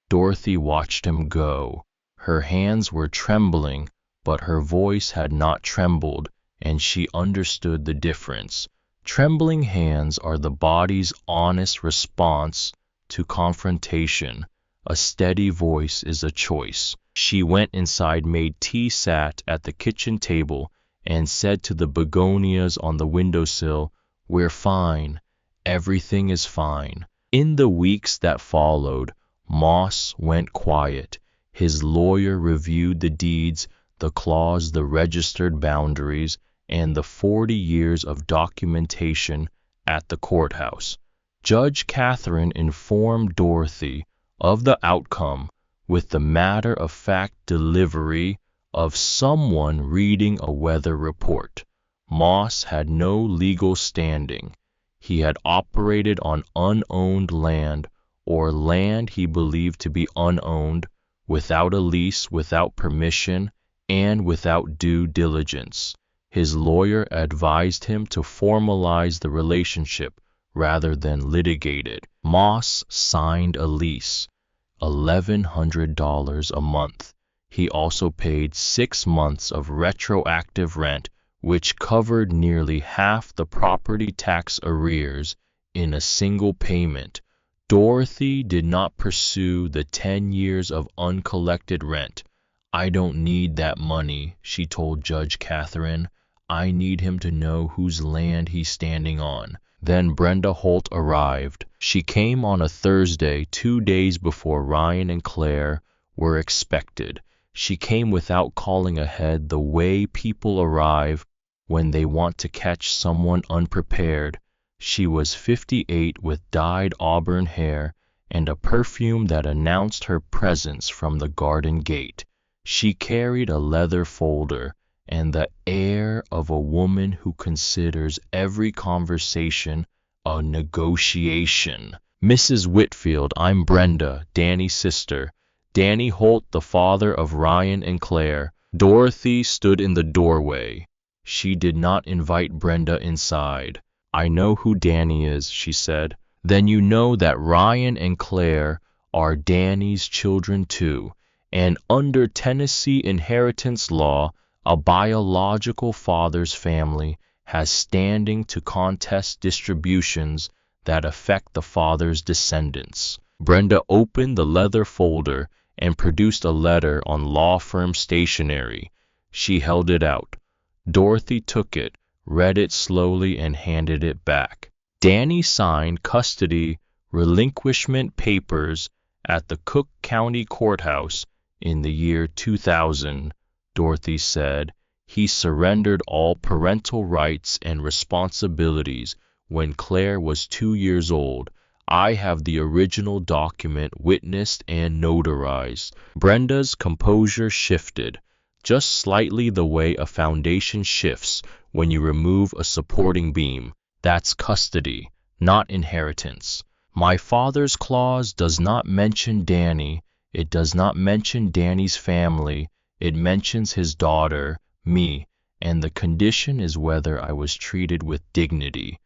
[SPEAKER 1] Dorothy watched him go. Her hands were trembling, but her voice had not trembled, and she understood the difference. Trembling hands are the body's honest response to confrontation. A steady voice is a choice. She went inside, made tea, sat at the kitchen table, and said to the begonias on the windowsill, "We're fine. Everything is fine." In the weeks that followed, Moss went quiet. His lawyer reviewed the deeds, the clause, the registered boundaries, and the 40 years of documentation at the courthouse. Judge Catherine informed Dorothy of the outcome with the matter-of-fact delivery of someone reading a weather report. Moss had no legal standing. He had operated on unowned land, or land he believed to be unowned, without a lease, without permission, and without due diligence. His lawyer advised him to formalize the relationship rather than litigate it. Moss signed a lease, $1,100 a month. He also paid 6 months of retroactive rent, which covered nearly half the property tax arrears in a single payment. Dorothy did not pursue the 10 years of uncollected rent. "I don't need that money," she told Judge Catherine. "I need him to know whose land he's standing on." Then Brenda Holt arrived. She came on a Thursday, 2 days before Ryan and Claire were expected. She came without calling ahead, the way people arrive when they want to catch someone unprepared. She was 58 with dyed auburn hair and a perfume that announced her presence from the garden gate. She carried a leather folder and the air of a woman who considers every conversation a negotiation. "Mrs. Whitfield, I'm Brenda, Danny's sister. Danny Holt, the father of Ryan and Claire." Dorothy stood in the doorway. She did not invite Brenda inside. "I know who Danny is," she said. "Then you know that Ryan and Claire are Danny's children too, and under Tennessee inheritance law, a biological father's family has standing to contest distributions that affect the father's descendants." Brenda opened the leather folder and produced a letter on law firm stationery. She held it out. Dorothy took it, read it slowly, and handed it back. "Danny signed custody relinquishment papers at the Cook County Courthouse in the year 2000, Dorothy said. He surrendered all parental rights and responsibilities when Claire was 2 years old. I have the original document witnessed and notarized." Brenda's composure shifted, just slightly the way a foundation shifts when you remove a supporting beam. "That's custody, not inheritance. My father's clause does not mention Danny. It does not mention Danny's family. It mentions his daughter, me, and the condition is whether I was treated with dignity.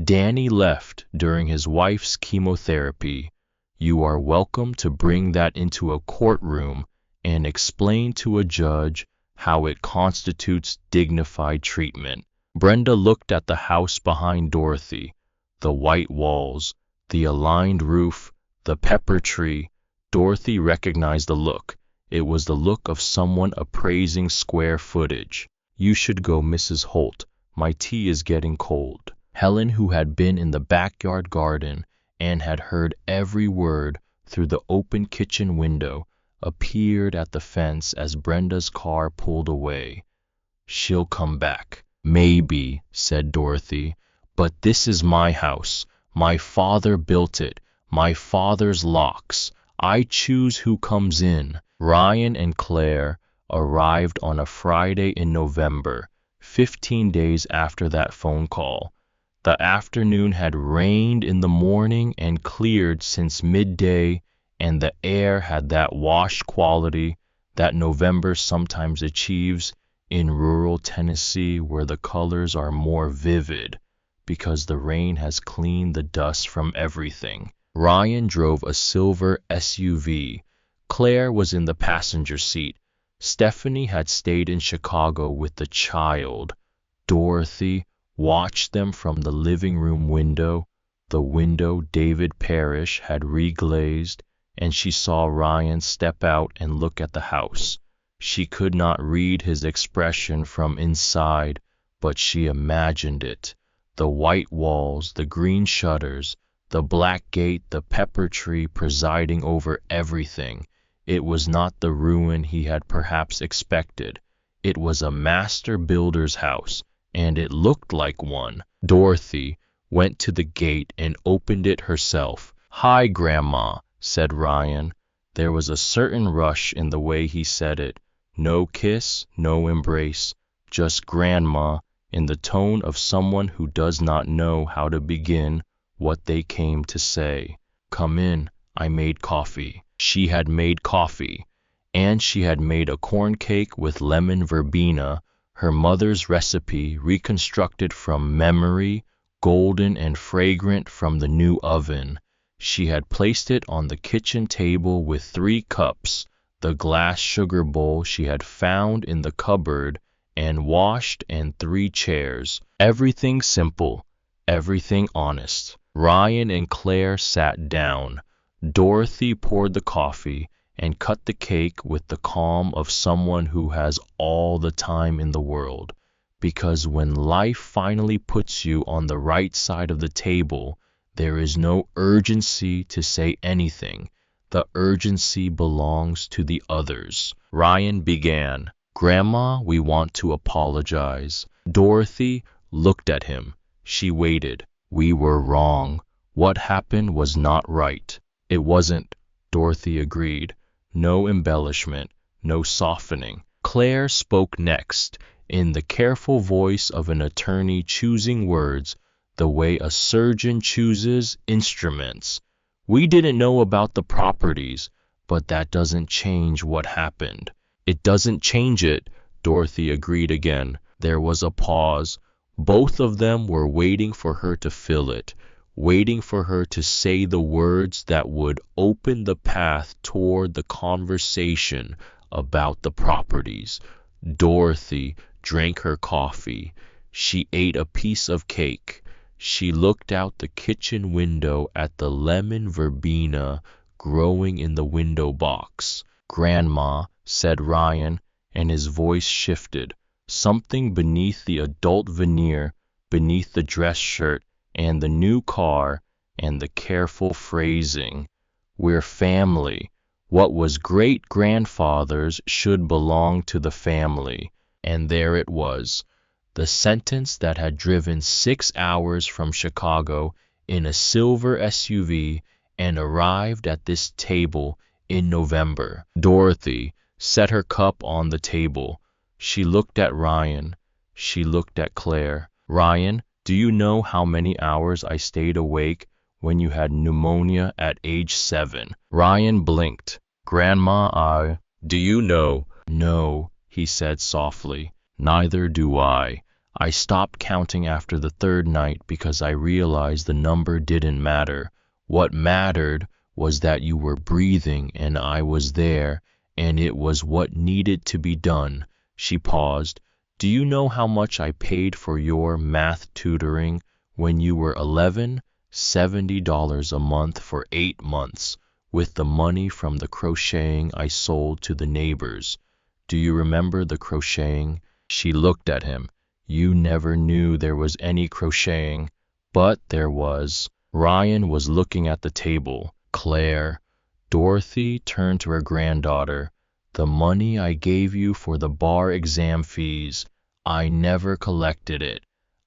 [SPEAKER 1] Danny left during his wife's chemotherapy. You are welcome to bring that into a courtroom and explain to a judge how it constitutes dignified treatment." Brenda looked at the house behind Dorothy, the white walls, the aligned roof, the pepper tree. Dorothy recognized the look. It was the look of someone appraising square footage. "You should go, Mrs. Holt. My tea is getting cold." Helen, who had been in the backyard garden and had heard every word through the open kitchen window, appeared at the fence as Brenda's car pulled away. "She'll come back." "Maybe," said Dorothy, "but this is my house. My father built it. My father's locks. I choose who comes in." Ryan and Claire arrived on a Friday in November, 15 days after that phone call. The afternoon had rained in the morning and cleared since midday, and the air had that washed quality that November sometimes achieves in rural Tennessee, where the colors are more vivid because the rain has cleaned the dust from everything. Ryan drove a silver SUV. Claire was in the passenger seat. Stephanie had stayed in Chicago with the child. Dorothy watched them from the living room window. The window David Parrish had reglazed, and she saw Ryan step out and look at the house. She could not read his expression from inside, but she imagined it. The white walls, the green shutters, the black gate, the pepper tree presiding over everything. It was not the ruin he had perhaps expected. It was a master builder's house, and it looked like one. Dorothy went to the gate and opened it herself. "Hi, Grandma," said Ryan. There was a certain rush in the way he said it. No kiss, no embrace, just Grandma, in the tone of someone who does not know how to begin what they came to say. "Come in, I made coffee." She had made coffee, and she had made a corn cake with lemon verbena, her mother's recipe reconstructed from memory, golden and fragrant from the new oven. She had placed it on the kitchen table with 3 cups, the glass sugar bowl she had found in the cupboard, and washed, and 3 chairs. Everything simple, everything honest. Ryan and Claire sat down. Dorothy poured the coffee and cut the cake with the calm of someone who has all the time in the world. Because when life finally puts you on the right side of the table, there is no urgency to say anything. The urgency belongs to the others. Ryan began. "Grandma, we want to apologize." Dorothy looked at him. She waited. "We were wrong. What happened was not right." "It wasn't," Dorothy agreed. No embellishment, no softening. Claire spoke next, in the careful voice of an attorney choosing words, the way a surgeon chooses instruments. "We didn't know about the properties, but that doesn't change what happened." "It doesn't change it," Dorothy agreed again. There was a pause. Both of them were waiting for her to fill it, waiting for her to say the words that would open the path toward the conversation about the properties. Dorothy drank her coffee. She ate a piece of cake. She looked out the kitchen window at the lemon verbena growing in the window box. "Grandma," said Ryan, and his voice shifted. Something beneath the adult veneer, beneath the dress shirt and the new car and the careful phrasing. "We're family. What was great-grandfather's should belong to the family." And there it was, the sentence that had driven 6 hours from Chicago in a silver SUV and arrived at this table in November. Dorothy set her cup on the table. She looked at Ryan. She looked at Claire. "Ryan, do you know how many hours I stayed awake when you had pneumonia at age 7? Ryan blinked. "Grandma, do you know?" "No," he said softly. "Neither do I. I stopped counting after the 3rd night because I realized the number didn't matter. What mattered was that you were breathing and I was there, and it was what needed to be done. She paused. Do you know how much I paid for your math tutoring when you were 11? $70 a month for 8 months, with the money from the crocheting I sold to the neighbors. Do you remember the crocheting? She looked at him. You never knew there was any crocheting, but there was. Ryan was looking at the table. Claire. Dorothy turned to her granddaughter. The money I gave you for the bar exam fees, I never collected it.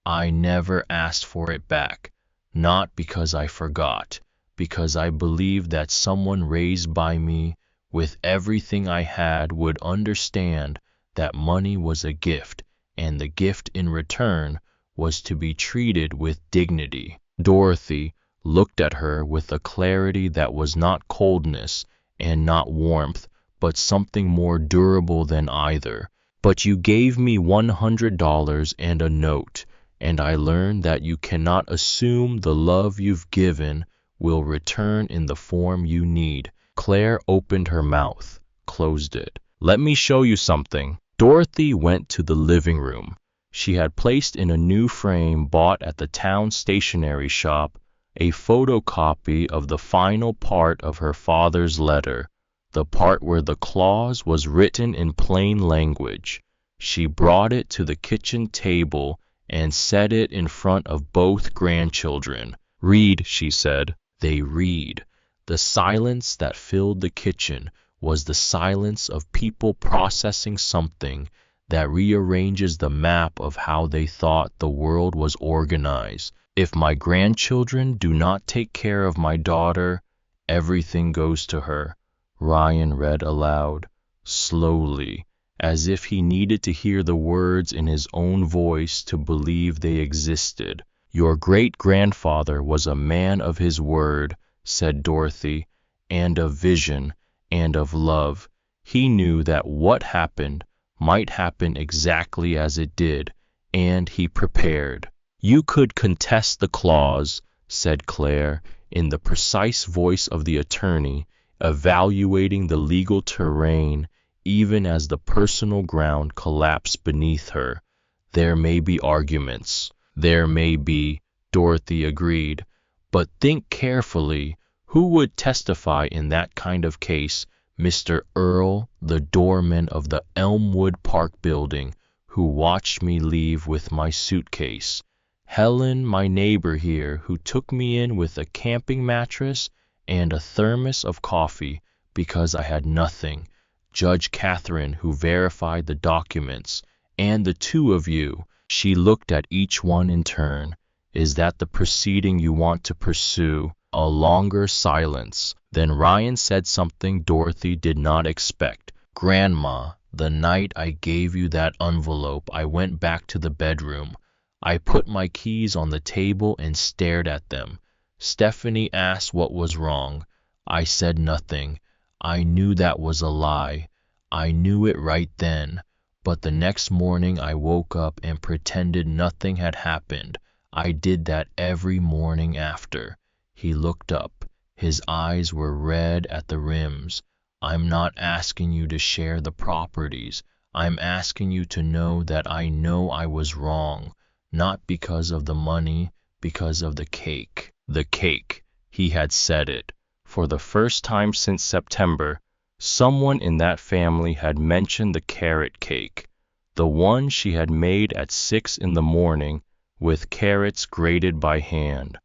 [SPEAKER 1] I never asked for it back. Not because I forgot, because I believed that someone raised by me with everything I had would understand that money was a gift, and the gift in return was to be treated with dignity. Dorothy looked at her with a clarity that was not coldness and not warmth, but something more durable than either. But you gave me $100 and a note, and I learned that you cannot assume the love you've given will return in the form you need. Claire opened her mouth, closed it. Let me show you something. Dorothy went to the living room. She had placed in a new frame bought at the town stationery shop a photocopy of the final part of her father's letter, the part where the clause was written in plain language. She brought it to the kitchen table and set it in front of both grandchildren. Read, she said. They read. The silence that filled the kitchen was the silence of people processing something that rearranges the map of how they thought the world was organized. If my grandchildren do not take care of my daughter, everything goes to her. Ryan read aloud, slowly, as if he needed to hear the words in his own voice to believe they existed. Your great-grandfather was a man of his word, said Dorothy, and of vision, and of love. He knew that what happened might happen exactly as it did, and he prepared. You could contest the clause, said Claire, in the precise voice of the attorney, evaluating the legal terrain even as the personal ground collapsed beneath her. There may be arguments. There may be, Dorothy agreed. But think carefully. Who would testify in that kind of case? Mr. Earl, the doorman of the Elmwood Park building, who watched me leave with my suitcase. Helen, my neighbor here, who took me in with a camping mattress and a thermos of coffee because I had nothing. Judge Catherine, who verified the documents, and the two of you. She looked at each one in turn. Is that the proceeding you want to pursue? A longer silence. Then Ryan said something Dorothy did not expect. Grandma, the night I gave you that envelope, I went back to the bedroom. I put my keys on the table and stared at them. Stephanie asked what was wrong. I said nothing. I knew that was a lie. I knew it right then. But the next morning I woke up and pretended nothing had happened. I did that every morning after. He looked up. His eyes were red at the rims. I'm not asking you to share the properties. I'm asking you to know that I know I was wrong. Not because of the money, because of the cake. The cake. He had said it. For the first time since September, someone in that family had mentioned the carrot cake, the one she had made at 6 in the morning with carrots grated by hand,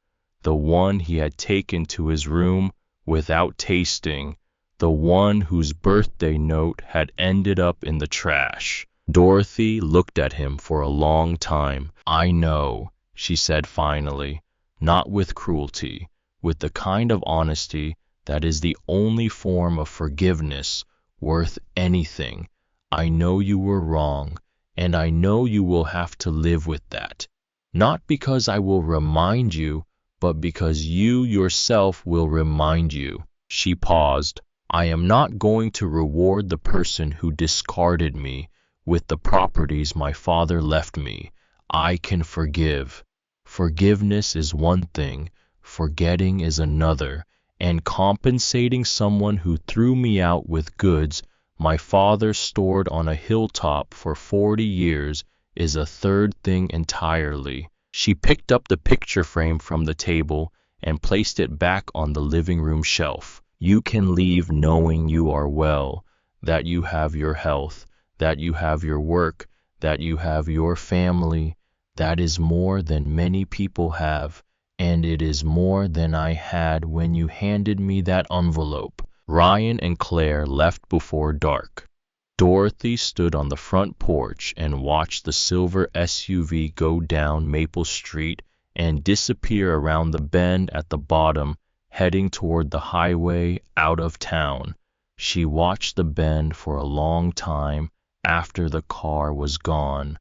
[SPEAKER 1] the one he had taken to his room without tasting, the one whose birthday note had ended up in the trash. Dorothy looked at him for a long time. I know, she said finally, not with cruelty, with the kind of honesty that is the only form of forgiveness worth anything. I know you were wrong, and I know you will have to live with that. Not because I will remind you, but because you yourself will remind you. She paused. I am not going to reward the person who discarded me with the properties my father left me. I can forgive. Forgiveness is one thing, forgetting is another, and compensating someone who threw me out with goods my father stored on a hilltop for 40 years is a third thing entirely. She picked up the picture frame from the table and placed it back on the living room shelf. You can leave knowing you are well, that you have your health, that you have your work, that you have your family. That is more than many people have, and it is more than I had when you handed me that envelope. Ryan and Claire left before dark. Dorothy stood on the front porch and watched the silver SUV go down Maple Street and disappear around the bend at the bottom, heading toward the highway out of town. She watched the bend for a long time after the car was gone.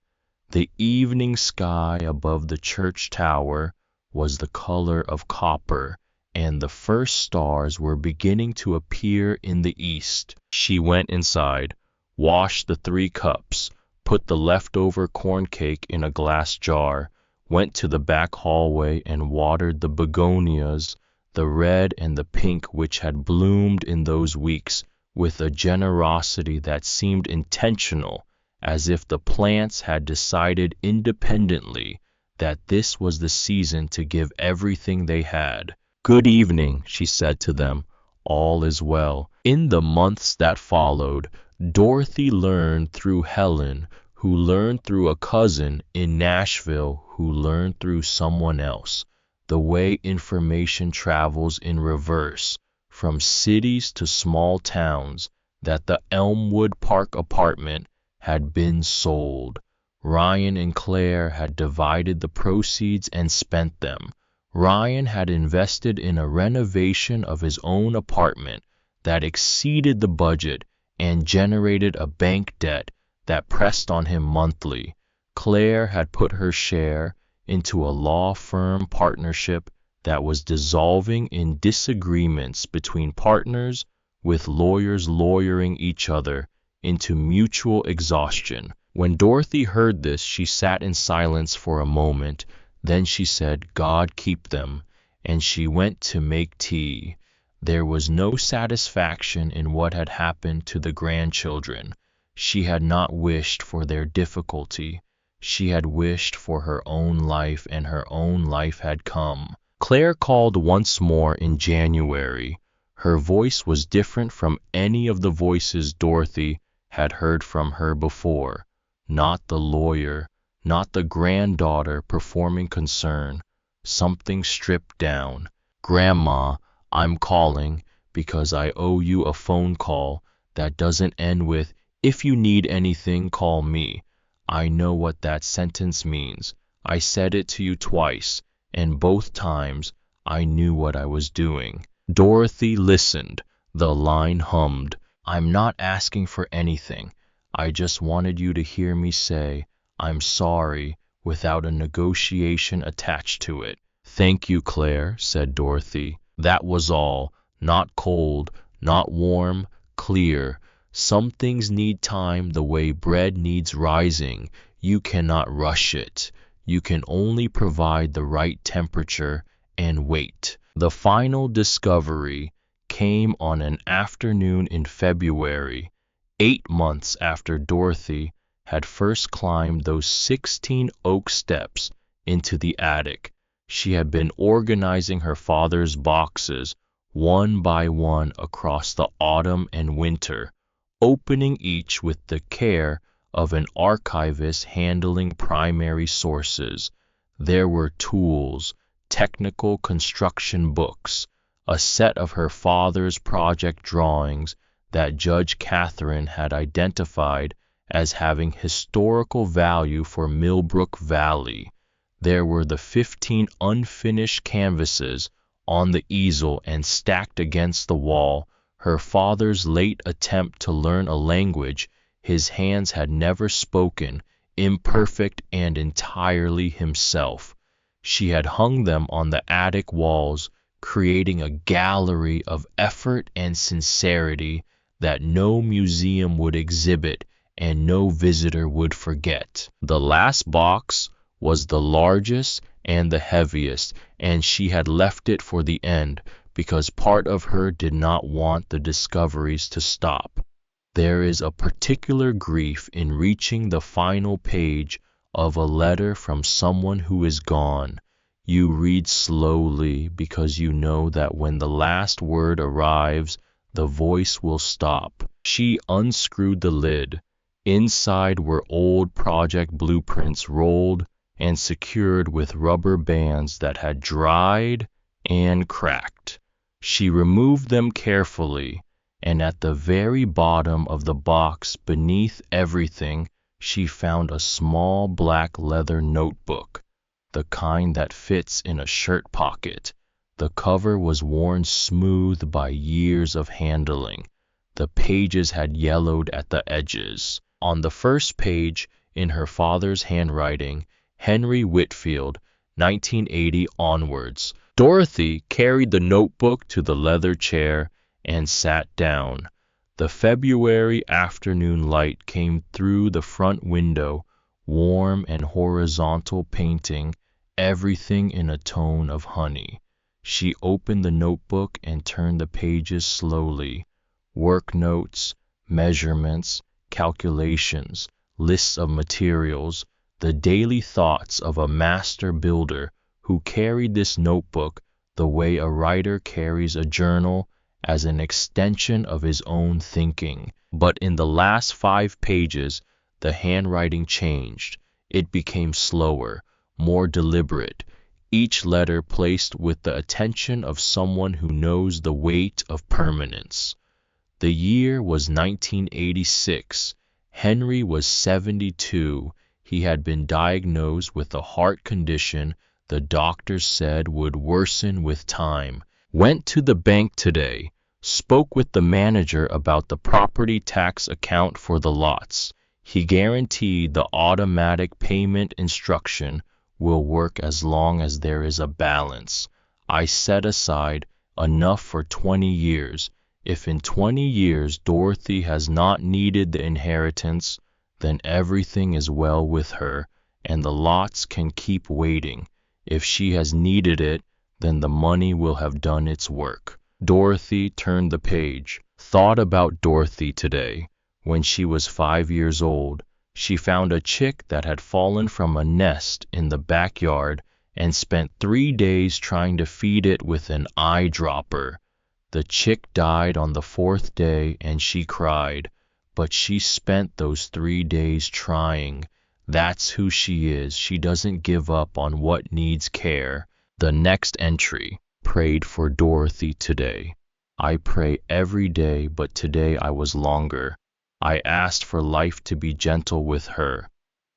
[SPEAKER 1] The evening sky above the church tower was the color of copper, and the first stars were beginning to appear in the east. She went inside, washed the 3 cups, put the leftover corn cake in a glass jar, went to the back hallway and watered the begonias, the red and the pink which had bloomed in those weeks, with a generosity that seemed intentional, as if the plants had decided independently that this was the season to give everything they had. "Good evening," she said to them. "All is well." In the months that followed, Dorothy learned through Helen, who learned through a cousin in Nashville, who learned through someone else, the way information travels in reverse, from cities to small towns, that the Elmwood Park apartment had been sold. Ryan and Claire had divided the proceeds and spent them. Ryan had invested in a renovation of his own apartment that exceeded the budget and generated a bank debt that pressed on him monthly. Claire had put her share into a law firm partnership that was dissolving in disagreements between partners, with lawyers lawyering each other into mutual exhaustion. When Dorothy heard this, she sat in silence for a moment. Then she said, "God keep them," and she went to make tea. There was no satisfaction in what had happened to the grandchildren. She had not wished for their difficulty. She had wished for her own life, and her own life had come. Claire called once more in January. Her voice was different from any of the voices Dorothy had heard from her before. Not the lawyer, not the granddaughter performing concern, something stripped down. "Grandma, I'm calling because I owe you a phone call that doesn't end with, 'If you need anything, call me.' I know what that sentence means. I said it to you twice, and both times I knew what I was doing." Dorothy listened. The line hummed. "I'm not asking for anything. I just wanted you to hear me say, 'I'm sorry,' without a negotiation attached to it." "Thank you, Claire," said Dorothy. That was all. Not cold, not warm, clear. Some things need time the way bread needs rising. You cannot rush it. You can only provide the right temperature and wait. The final discovery came on an afternoon in February, 8 months after Dorothy had first climbed those 16 oak steps into the attic. She had been organizing her father's boxes one by one across the autumn and winter, opening each with the care of an archivist handling primary sources. There were tools, technical construction books, a set of her father's project drawings that Judge Catherine had identified as having historical value for Millbrook Valley. There were the 15 unfinished canvases on the easel, and stacked against the wall, her father's late attempt to learn a language his hands had never spoken, imperfect and entirely himself. She had hung them on the attic walls, creating a gallery of effort and sincerity that no museum would exhibit and no visitor would forget. The last box was the largest and the heaviest, and she had left it for the end, because part of her did not want the discoveries to stop. There is a particular grief in reaching the final page of a letter from someone who is gone. You read slowly because you know that when the last word arrives, the voice will stop. She unscrewed the lid. Inside were old project blueprints rolled and secured with rubber bands that had dried and cracked. She removed them carefully, and at the very bottom of the box, beneath everything, she found a small black leather notebook, the kind that fits in a shirt pocket. The cover was worn smooth by years of handling. The pages had yellowed at the edges. On the first page, in her father's handwriting, Henry Whitfield, 1980 onwards. Dorothy carried the notebook to the leather chair and sat down. The February afternoon light came through the front window, warm and horizontal, painting everything in a tone of honey. She opened the notebook and turned the pages slowly. Work notes, measurements, calculations, lists of materials, the daily thoughts of a master builder who carried this notebook the way a writer carries a journal, as an extension of his own thinking. But in the last 5 pages, the handwriting changed. It became slower, more deliberate, each letter placed with the attention of someone who knows the weight of permanence. The year was 1986. Henry was 72. He had been diagnosed with a heart condition the doctors said would worsen with time. Went to the bank today, spoke with the manager about the property tax account for the lots. He guaranteed the automatic payment instruction will work as long as there is a balance. I set aside enough for 20 years. If in 20 years Dorothy has not needed the inheritance, then everything is well with her, and the lots can keep waiting. If she has needed it, then the money will have done its work. Dorothy turned the page. Thought about Dorothy today. When she was 5 years old, she found a chick that had fallen from a nest in the backyard and spent 3 days trying to feed it with an eyedropper. The chick died on the 4th day and she cried, but she spent those 3 days trying. That's who she is. She doesn't give up on what needs care. The next entry. Prayed for Dorothy today. I pray every day, but today I was longer. I asked for life to be gentle with her.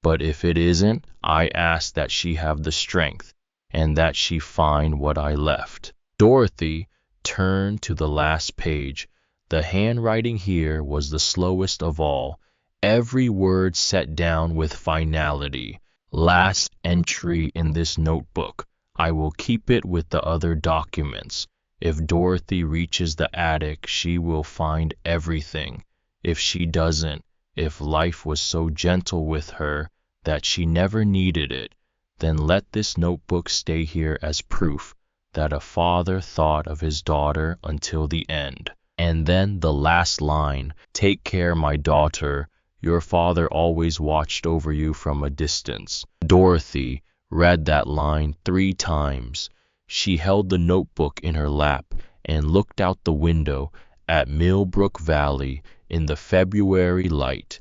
[SPEAKER 1] But if it isn't, I ask that she have the strength, and that she find what I left. Dorothy turned to the last page. The handwriting here was the slowest of all. Every word set down with finality. Last entry in this notebook. I will keep it with the other documents. If Dorothy reaches the attic, she will find everything. If she doesn't, if life was so gentle with her that she never needed it, then let this notebook stay here as proof that a father thought of his daughter until the end. And then the last line, take care, my daughter. Your father always watched over you from a distance. Dorothy read that line 3 times. She held the notebook in her lap and looked out the window at Millbrook Valley in the February light.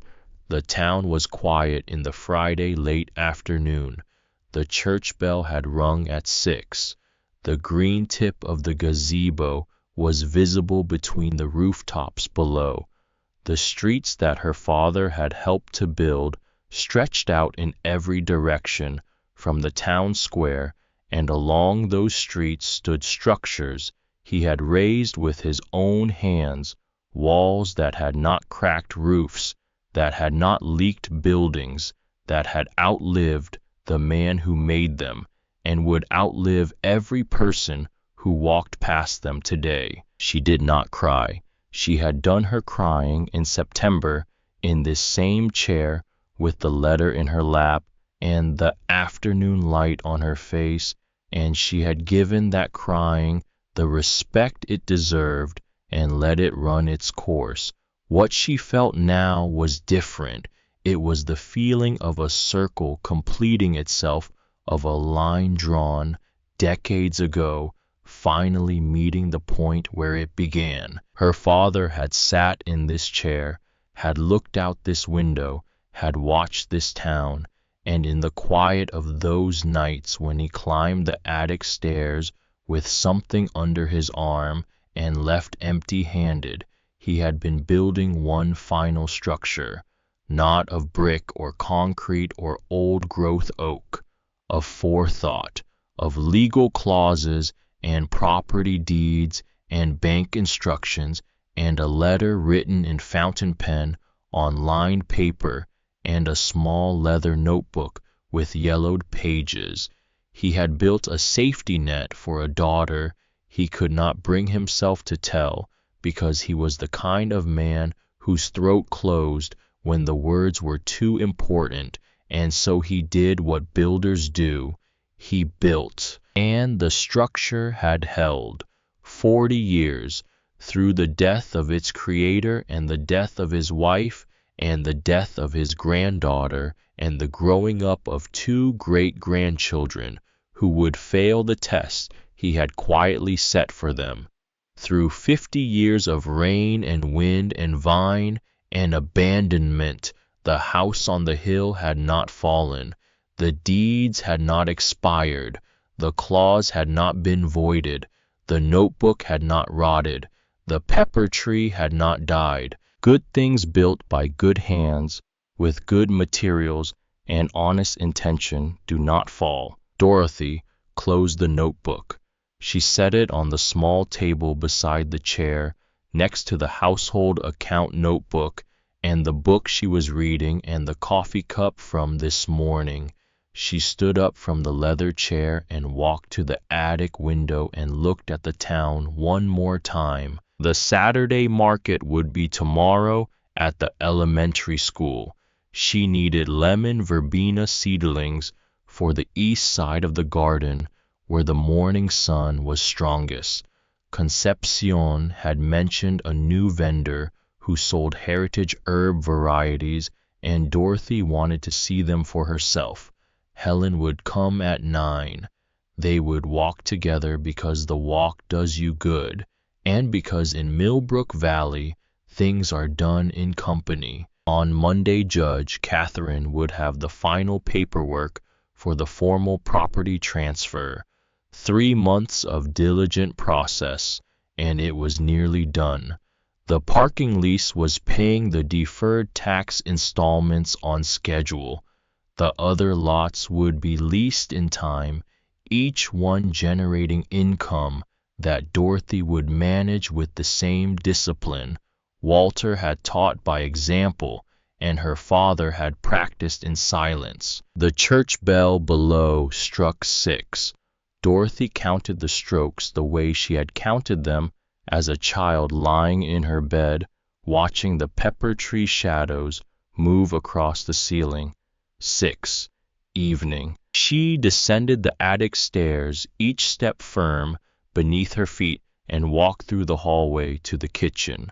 [SPEAKER 1] The town was quiet in the Friday late afternoon. The church bell had rung at 6. The green tip of the gazebo was visible between the rooftops below. The streets that her father had helped to build stretched out in every direction from the town square, and along those streets stood structures he had raised with his own hands, walls that had not cracked roofs, that had not leaked buildings, that had outlived the man who made them, and would outlive every person who walked past them today. She did not cry. She had done her crying in September in this same chair with the letter in her lap and the afternoon light on her face, and she had given that crying the respect it deserved, and let it run its course. What she felt now was different. It was the feeling of a circle completing itself, of a line drawn decades ago, finally meeting the point where it began. Her father had sat in this chair, had looked out this window, had watched this town, and in the quiet of those nights when he climbed the attic stairs with something under his arm and left empty-handed, he had been building one final structure, not of brick or concrete or old-growth oak, of forethought, of legal clauses and property deeds and bank instructions and a letter written in fountain pen on lined paper and a small leather notebook with yellowed pages. He had built a safety net for a daughter he could not bring himself to tell, because he was the kind of man whose throat closed when the words were too important, and so he did what builders do. He built, and the structure had held 40 years, through the death of its creator and the death of his wife and the death of his granddaughter and the growing up of 2 great-grandchildren who would fail the test he had quietly set for them. Through 50 years of rain and wind and vine and abandonment, the house on the hill had not fallen, the deeds had not expired, the clause had not been voided, the notebook had not rotted, the pepper tree had not died. Good things built by good hands, with good materials and honest intention, do not fall. Dorothy closed the notebook. She set it on the small table beside the chair, next to the household account notebook and the book she was reading and the coffee cup from this morning. She stood up from the leather chair and walked to the attic window and looked at the town one more time. The Saturday market would be tomorrow at the elementary school. She needed lemon verbena seedlings for the east side of the garden, where the morning sun was strongest. Concepcion had mentioned a new vendor who sold heritage herb varieties, and Dorothy wanted to see them for herself. Helen would come at 9. They would walk together because the walk does you good, and because in Millbrook Valley things are done in company. On Monday, Judge Catherine would have the final paperwork for the formal property transfer. 3 months of diligent process, and it was nearly done. The parking lease was paying the deferred tax installments on schedule. The other lots would be leased in time, each one generating income that Dorothy would manage with the same discipline Walter had taught by example and her father had practiced in silence. The church bell below struck 6. Dorothy counted the strokes the way she had counted them as a child lying in her bed, watching the pepper tree shadows move across the ceiling. 6. Evening. She descended the attic stairs, each step firm beneath her feet, and walked through the hallway to the kitchen.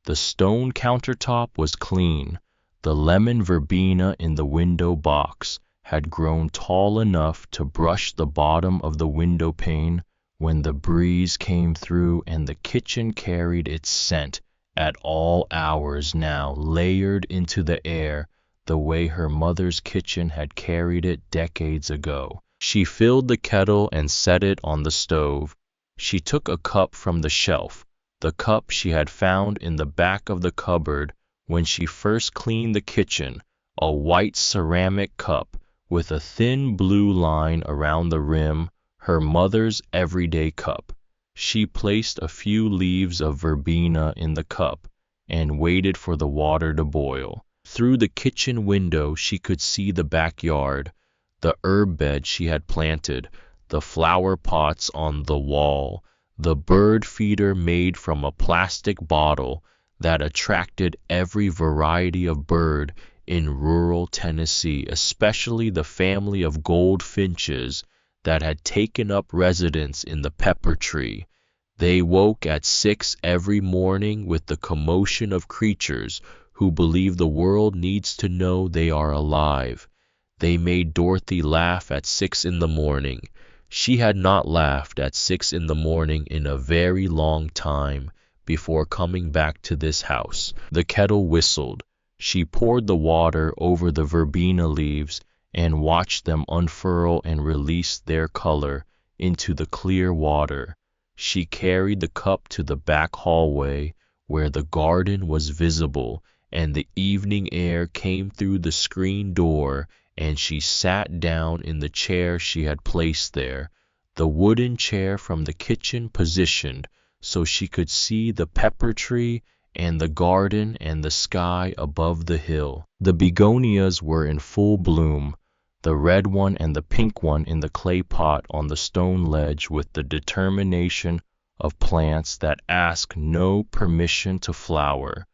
[SPEAKER 1] The stone countertop was clean. The lemon verbena in the window box had grown tall enough to brush the bottom of the window pane when the breeze came through, and the kitchen carried its scent at all hours now, layered into the air the way her mother's kitchen had carried it decades ago. She filled the kettle and set it on the stove. She took a cup from the shelf, the cup she had found in the back of the cupboard when she first cleaned the kitchen, a white ceramic cup with a thin blue line around the rim, her mother's everyday cup. She placed a few leaves of verbena in the cup and waited for the water to boil. Through the kitchen window she could see the backyard, the herb bed she had planted, the flower pots on the wall, the bird feeder made from a plastic bottle that attracted every variety of bird in rural Tennessee, especially the family of goldfinches that had taken up residence in the pepper tree. They woke at 6 every morning with the commotion of creatures who believe the world needs to know they are alive. They made Dorothy laugh at 6 in the morning. She had not laughed at 6 in the morning in a very long time before coming back to this house. The kettle whistled. She poured the water over the verbena leaves and watched them unfurl and release their color into the clear water. She carried the cup to the back hallway where the garden was visible and the evening air came through the screen door, and she sat down in the chair she had placed there, the wooden chair from the kitchen positioned so she could see the pepper tree and the garden and the sky above the hill. The begonias were in full bloom, the red one and the pink one in the clay pot on the stone ledge, with the determination of plants that ask no permission to flower.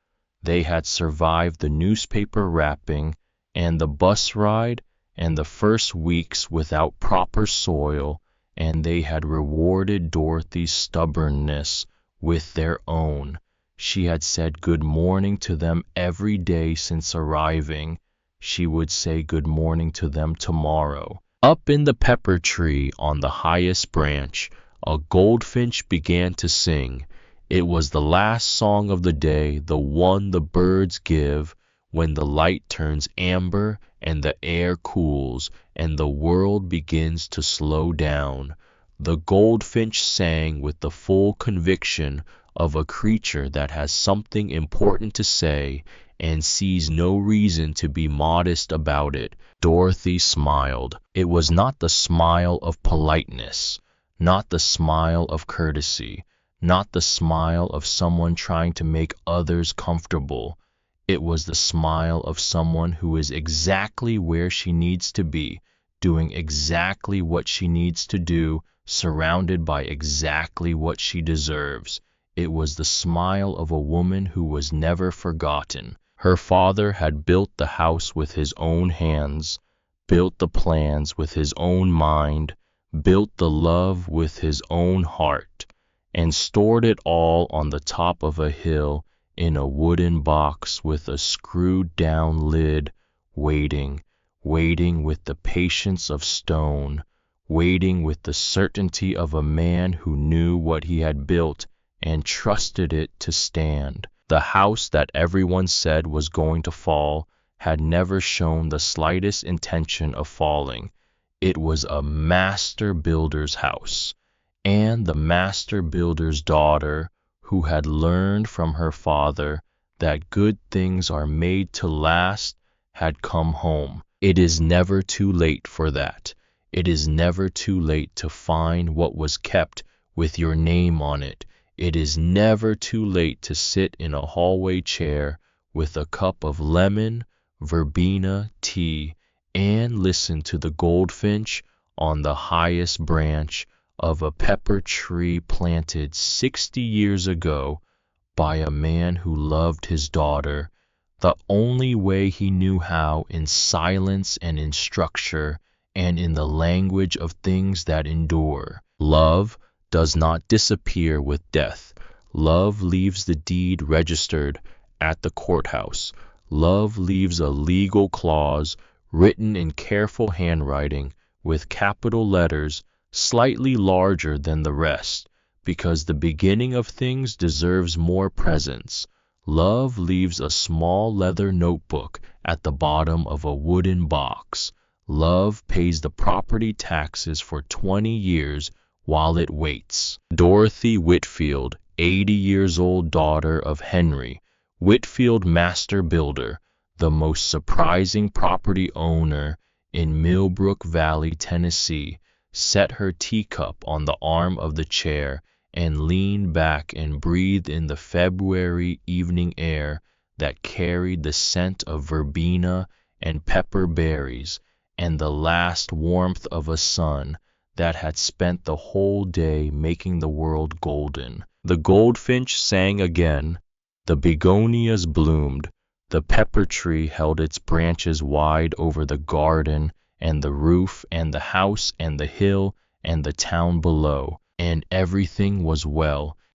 [SPEAKER 1] They had survived the newspaper wrapping and the bus ride and the first weeks without proper soil, and they had rewarded Dorothy's stubbornness with their own. She had said good morning to them every day since arriving. She would say good morning to them tomorrow. Up in the pepper tree on the highest branch, a goldfinch began to sing. It was the last song of the day, the one the birds give when the light turns amber and the air cools and the world begins to slow down. The goldfinch sang with the full conviction of a creature that has something important to say and sees no reason to be modest about it. Dorothy smiled. It was not the smile of politeness, not the smile of courtesy, not the smile of someone trying to make others comfortable. It was the smile of someone who is exactly where she needs to be, doing exactly what she needs to do, surrounded by exactly what she deserves. It was the smile of a woman who was never forgotten. Her father had built the house with his own hands, built the plans with his own mind, built the love with his own heart, and stored it all on the top of a hill in a wooden box with a screwed-down lid, waiting with the patience of stone, waiting with the certainty of a man who knew what he had built and trusted it to stand. The house that everyone said was going to fall had never shown the slightest intention of falling. It was a master builder's house, and the master builder's daughter, who had learned from her father that good things are made to last, had come home. It is never too late for that. It is never too late to find what was kept with your name on it. It is never too late to sit in a hallway chair with a cup of lemon, verbena tea and listen to the goldfinch on the highest branch of a pepper tree planted 60 years ago by a man who loved his daughter the only way he knew how, in silence and in structure and in the language of things that endure. Love does not disappear with death. Love leaves the deed registered at the courthouse. Love leaves a legal clause written in careful handwriting with capital letters slightly larger than the rest, because the beginning of things deserves more presence. Love leaves a small leather notebook at the bottom of a wooden box. Love pays the property taxes for 20 years while it waits. Dorothy Whitfield, 80 years old, daughter of Henry Whitfield, master builder, the most surprising property owner in Millbrook Valley, Tennessee, set her teacup on the arm of the chair and leaned back and breathed in the February evening air that carried the scent of verbena and pepper berries and the last warmth of a sun that had spent the whole day making the world golden. The goldfinch sang again, the begonias bloomed, the pepper tree held its branches wide over the garden and the roof and the house and the hill and the town below. and everything was well